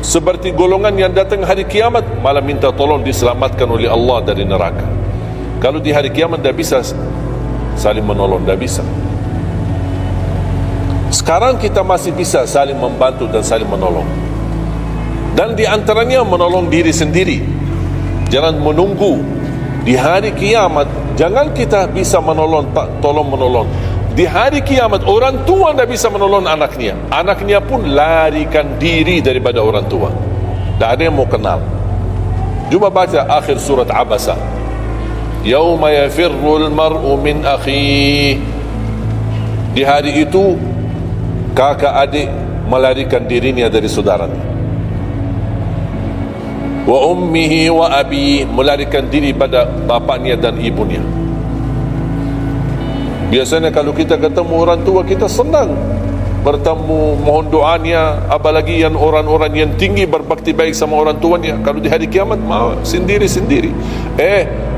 [SPEAKER 1] seperti golongan yang datang hari kiamat malah minta tolong diselamatkan oleh Allah dari neraka. Kalau di hari kiamat tidak bisa saling menolong, tidak bisa. Sekarang kita masih bisa saling membantu dan saling menolong, dan di antaranya menolong diri sendiri. Jangan menunggu di hari kiamat. Jangan kita bisa menolong, tolong menolong. Di hari kiamat orang tua tidak bisa menolong anaknya. Anaknya pun larikan diri daripada orang tua. Tak ada yang mau kenal. Cuba baca akhir surat Abasa. Yauma yafirrul mar'u min akhihi. Di hari itu kakak adik melarikan dirinya dari saudaranya. Wa ummihi wa abi, melarikan diri pada bapaknya dan ibunya. Biasanya kalau kita ketemu orang tua kita senang, bertemu, mohon doanya. Apalagi yang orang-orang yang tinggi berbakti baik sama orang tuanya, kalau di hari kiamat mau sendiri-sendiri.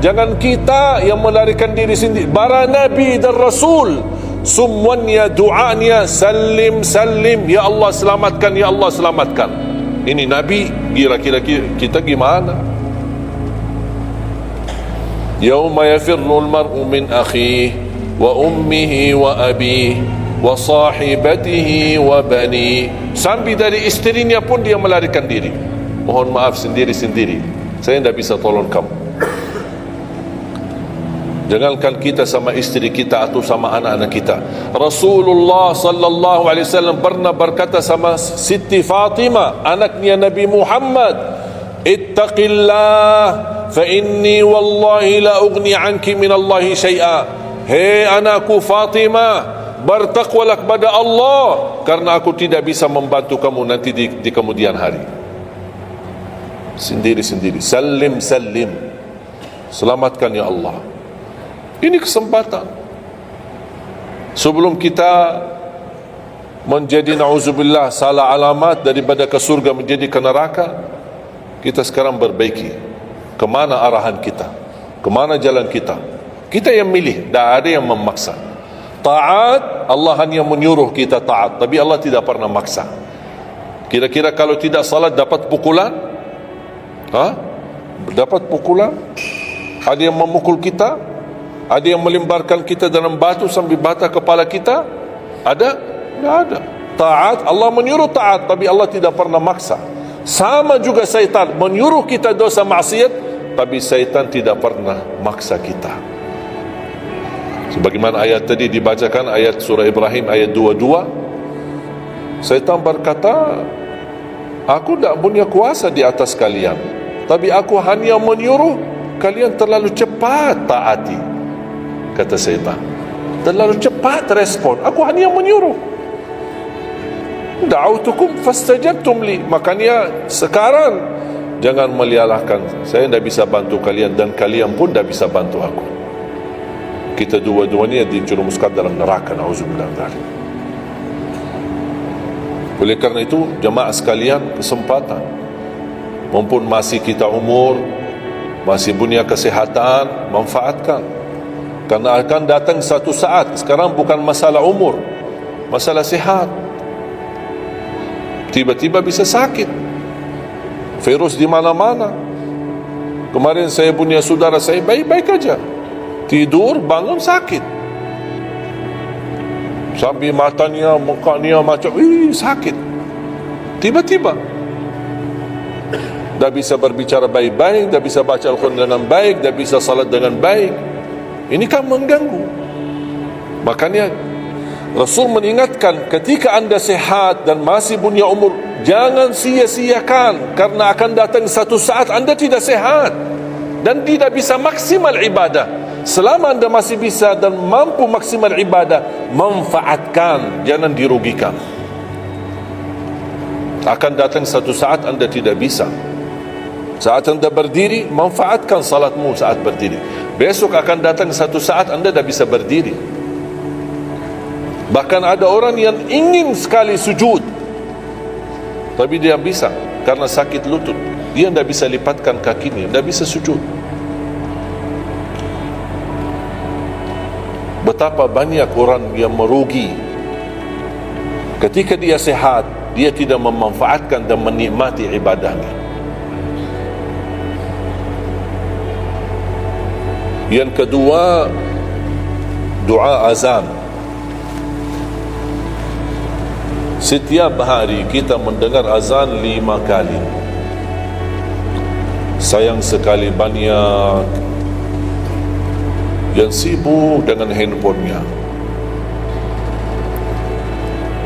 [SPEAKER 1] Jangan kita yang melarikan diri sendiri. Para Nabi dan Rasul semuanya doanya salim salim, ya Allah selamatkan, ya Allah selamatkan. Ini Nabi, kira-kira kita gimana? Yauma yafirrul mar'u min akhihi wa ummihi wa abihi wa sahibatihi wa bani. Sampai dari istrinya pun dia melarikan diri. Mohon maaf, sendiri-sendiri. Saya tidak bisa tolong kamu. Jangankan kita sama istri kita atau sama anak-anak kita. Rasulullah sallallahu alaihi wasallam pernah berkata sama Siti Fatimah, anaknya Nabi Muhammad, ittaqillah fa inni wallahi la ugni anki min Allahi syai'a. Hei anakku Fatimah, bertakwalah kepada Allah, karena aku tidak bisa membantu kamu nanti di kemudian hari. Sendiri-sendiri, salim salim, selamatkan ya Allah. Ini kesempatan sebelum kita menjadi na'udzubillah salah alamat daripada ke surga menjadi ke neraka. Kita sekarang berbaiki kemana arahan kita, kemana jalan kita. Kita yang milih, tak ada yang memaksa. Taat, Allah hanya menyuruh kita taat, tapi Allah tidak pernah maksa. Kira-kira kalau tidak salat dapat pukulan? Dapat pukulan? Ada yang memukul kita? Ada yang melimparkan kita dalam batu sambil bata kepala kita? Ada? Tidak ada. Taat, Allah menyuruh taat, tapi Allah tidak pernah maksa. Sama juga syaitan menyuruh kita dosa maksiat, tapi syaitan tidak pernah maksa kita. Sebagaimana ayat tadi dibacakan, ayat surah Ibrahim ayat 22, syaitan berkata, aku tidak punya kuasa di atas kalian, tapi aku hanya menyuruh kalian terlalu cepat taati. Kata syaitan, terlalu cepat respon, aku hanya menyuruh. Da'autukum fastajabtum li. Makanya sekarang jangan melialahkan, saya tidak bisa bantu kalian dan kalian pun tidak bisa bantu aku. Kita dua-duanya dijerumuskan dalam neraka, na'udzubillah dzalik. Oleh karena itu jemaah sekalian, kesempatan, mumpun masih kita umur, masih punya kesehatan, manfaatkan, karena akan datang satu saat. Sekarang bukan masalah umur, masalah sehat. Tiba-tiba bisa sakit, virus di mana-mana. Kemarin saya punya saudara saya baik-baik aja, tidur bangun sakit, sampai matanya, mukanya macam sakit. Tiba-tiba dah bisa berbicara baik-baik, dah bisa baca Al-Quran dengan baik, dah bisa salat dengan baik. Ini kan mengganggu. Makanya Rasul mengingatkan, ketika anda sehat dan masih punya umur, jangan sia-siakan, karena akan datang satu saat anda tidak sehat dan tidak bisa maksimal ibadah. Selama anda masih bisa dan mampu maksimal ibadah, manfaatkan, jangan dirugikan. Akan datang satu saat anda tidak bisa. Saat anda berdiri, manfaatkan salatmu saat berdiri. Besok akan datang satu saat anda tidak bisa berdiri. Bahkan ada orang yang ingin sekali sujud, tapi dia bisa karena sakit lutut, dia tidak bisa lipatkan kakinya, tidak bisa sujud. Betapa banyak orang yang merugi ketika dia sehat, dia tidak memanfaatkan dan menikmati ibadahnya. Yang kedua, doa azan. Setiap hari kita mendengar azan 5 kali. Sayang sekali banyak yang sibuk dengan handphonenya.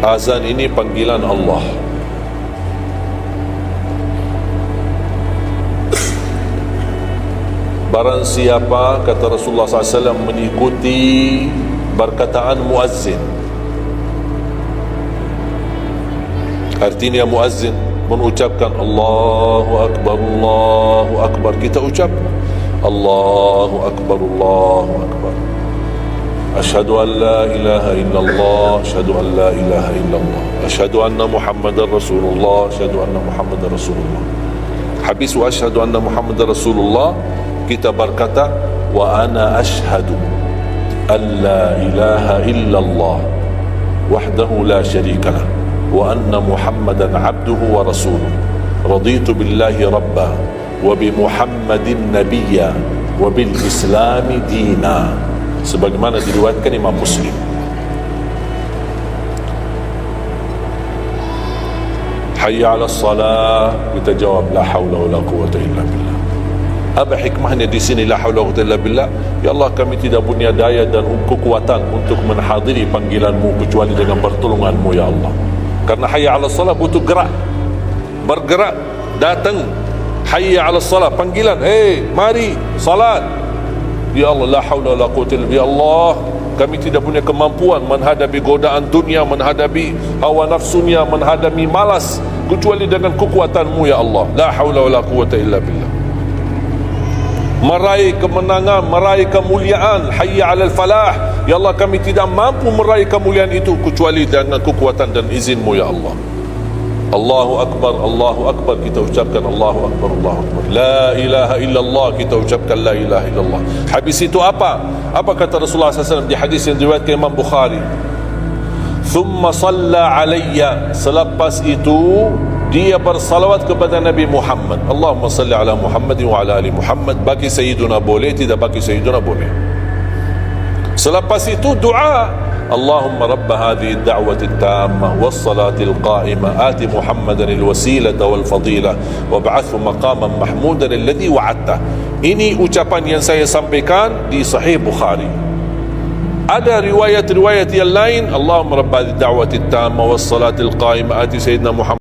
[SPEAKER 1] Azan ini panggilan Allah. Barang siapa, kata Rasulullah SAW, mengikuti perkataan muazzin, artinya muazzin mengucapkan Allahu Akbar, Allahu Akbar, kita ucap Allahu Akbar, Allahu Akbar. Asyhadu an la ilaha illallah, asyhadu an la ilaha illallah, asyhadu anna Muhammadar Rasulullah, asyhadu anna Muhammadar Rasulullah. Habis wa asyhadu anna Muhammadar Rasulullah, kita berkata wa ana asyhadu an la ilaha illallah wahdahu la syarika lah wa anna Muhammadan abduhu wa rasuluh. Raditu billahi rabba wa bi Muhammadin nabiyya wa bil islami dina, sebagaimana diriwayatkan Imam Muslim. Hayya 'ala salah, kita jawab la haula wala quwwata illa billah. Apa hikmahnya di sini la haula wala quwwata illa billah? Ya Allah, kami tidak punya daya dan kekuatan untuk menghadiri panggilan-Mu kecuali dengan pertolongan-Mu ya Allah. Karena hayya 'ala salah butuh gerak, bergerak, datang. Hayya 'ala salah, panggilan, mari salat. Ya Allah, la haula wala quwwata illa billah. Ya Allah, kami tidak punya kemampuan menghadapi godaan dunia, menghadapi hawa nafsunya, menghadapi malas kecuali dengan kekuatan-Mu ya Allah. La haula wala quwwata illa billah. Meraih kemenangan, meraih kemuliaan, hayya 'alal falah. Ya Allah, kami tidak mampu meraih kemuliaan itu kecuali dengan kekuatan dan izin-Mu ya Allah. Allahu Akbar, kita ucapkan Allahu Akbar, Allahu Akbar. La ilaha illallah, kita ucapkan la ilaha illallah. Habis itu apa kata Rasulullah SAW di hadis yang diriwayatkan Imam Bukhari? Thumma salla alayya, selepas itu dia bersalawat kepada Nabi Muhammad. Allahumma salli ala Muhammad wa ala ali Muhammad. Bagi Sayyiduna boleh, tidak bagi Sayyiduna boleh. Selepas itu doa, Allahumma rabb hadhihi ad-da'wati at-tammah was-salati al-qa'imah ati Muhammadan al-wasilata wal-fadilah wab'athhu maqaman mahmudan alladhi wa'adta. Ini ucapan yang saya sampaikan di Sahih Bukhari. Ada riwayat-riwayat yang lain, Allahumma rabb hadhihi ad-da'wati at-tammah was-salati al-qa'imah ati Sayyidina Muhammad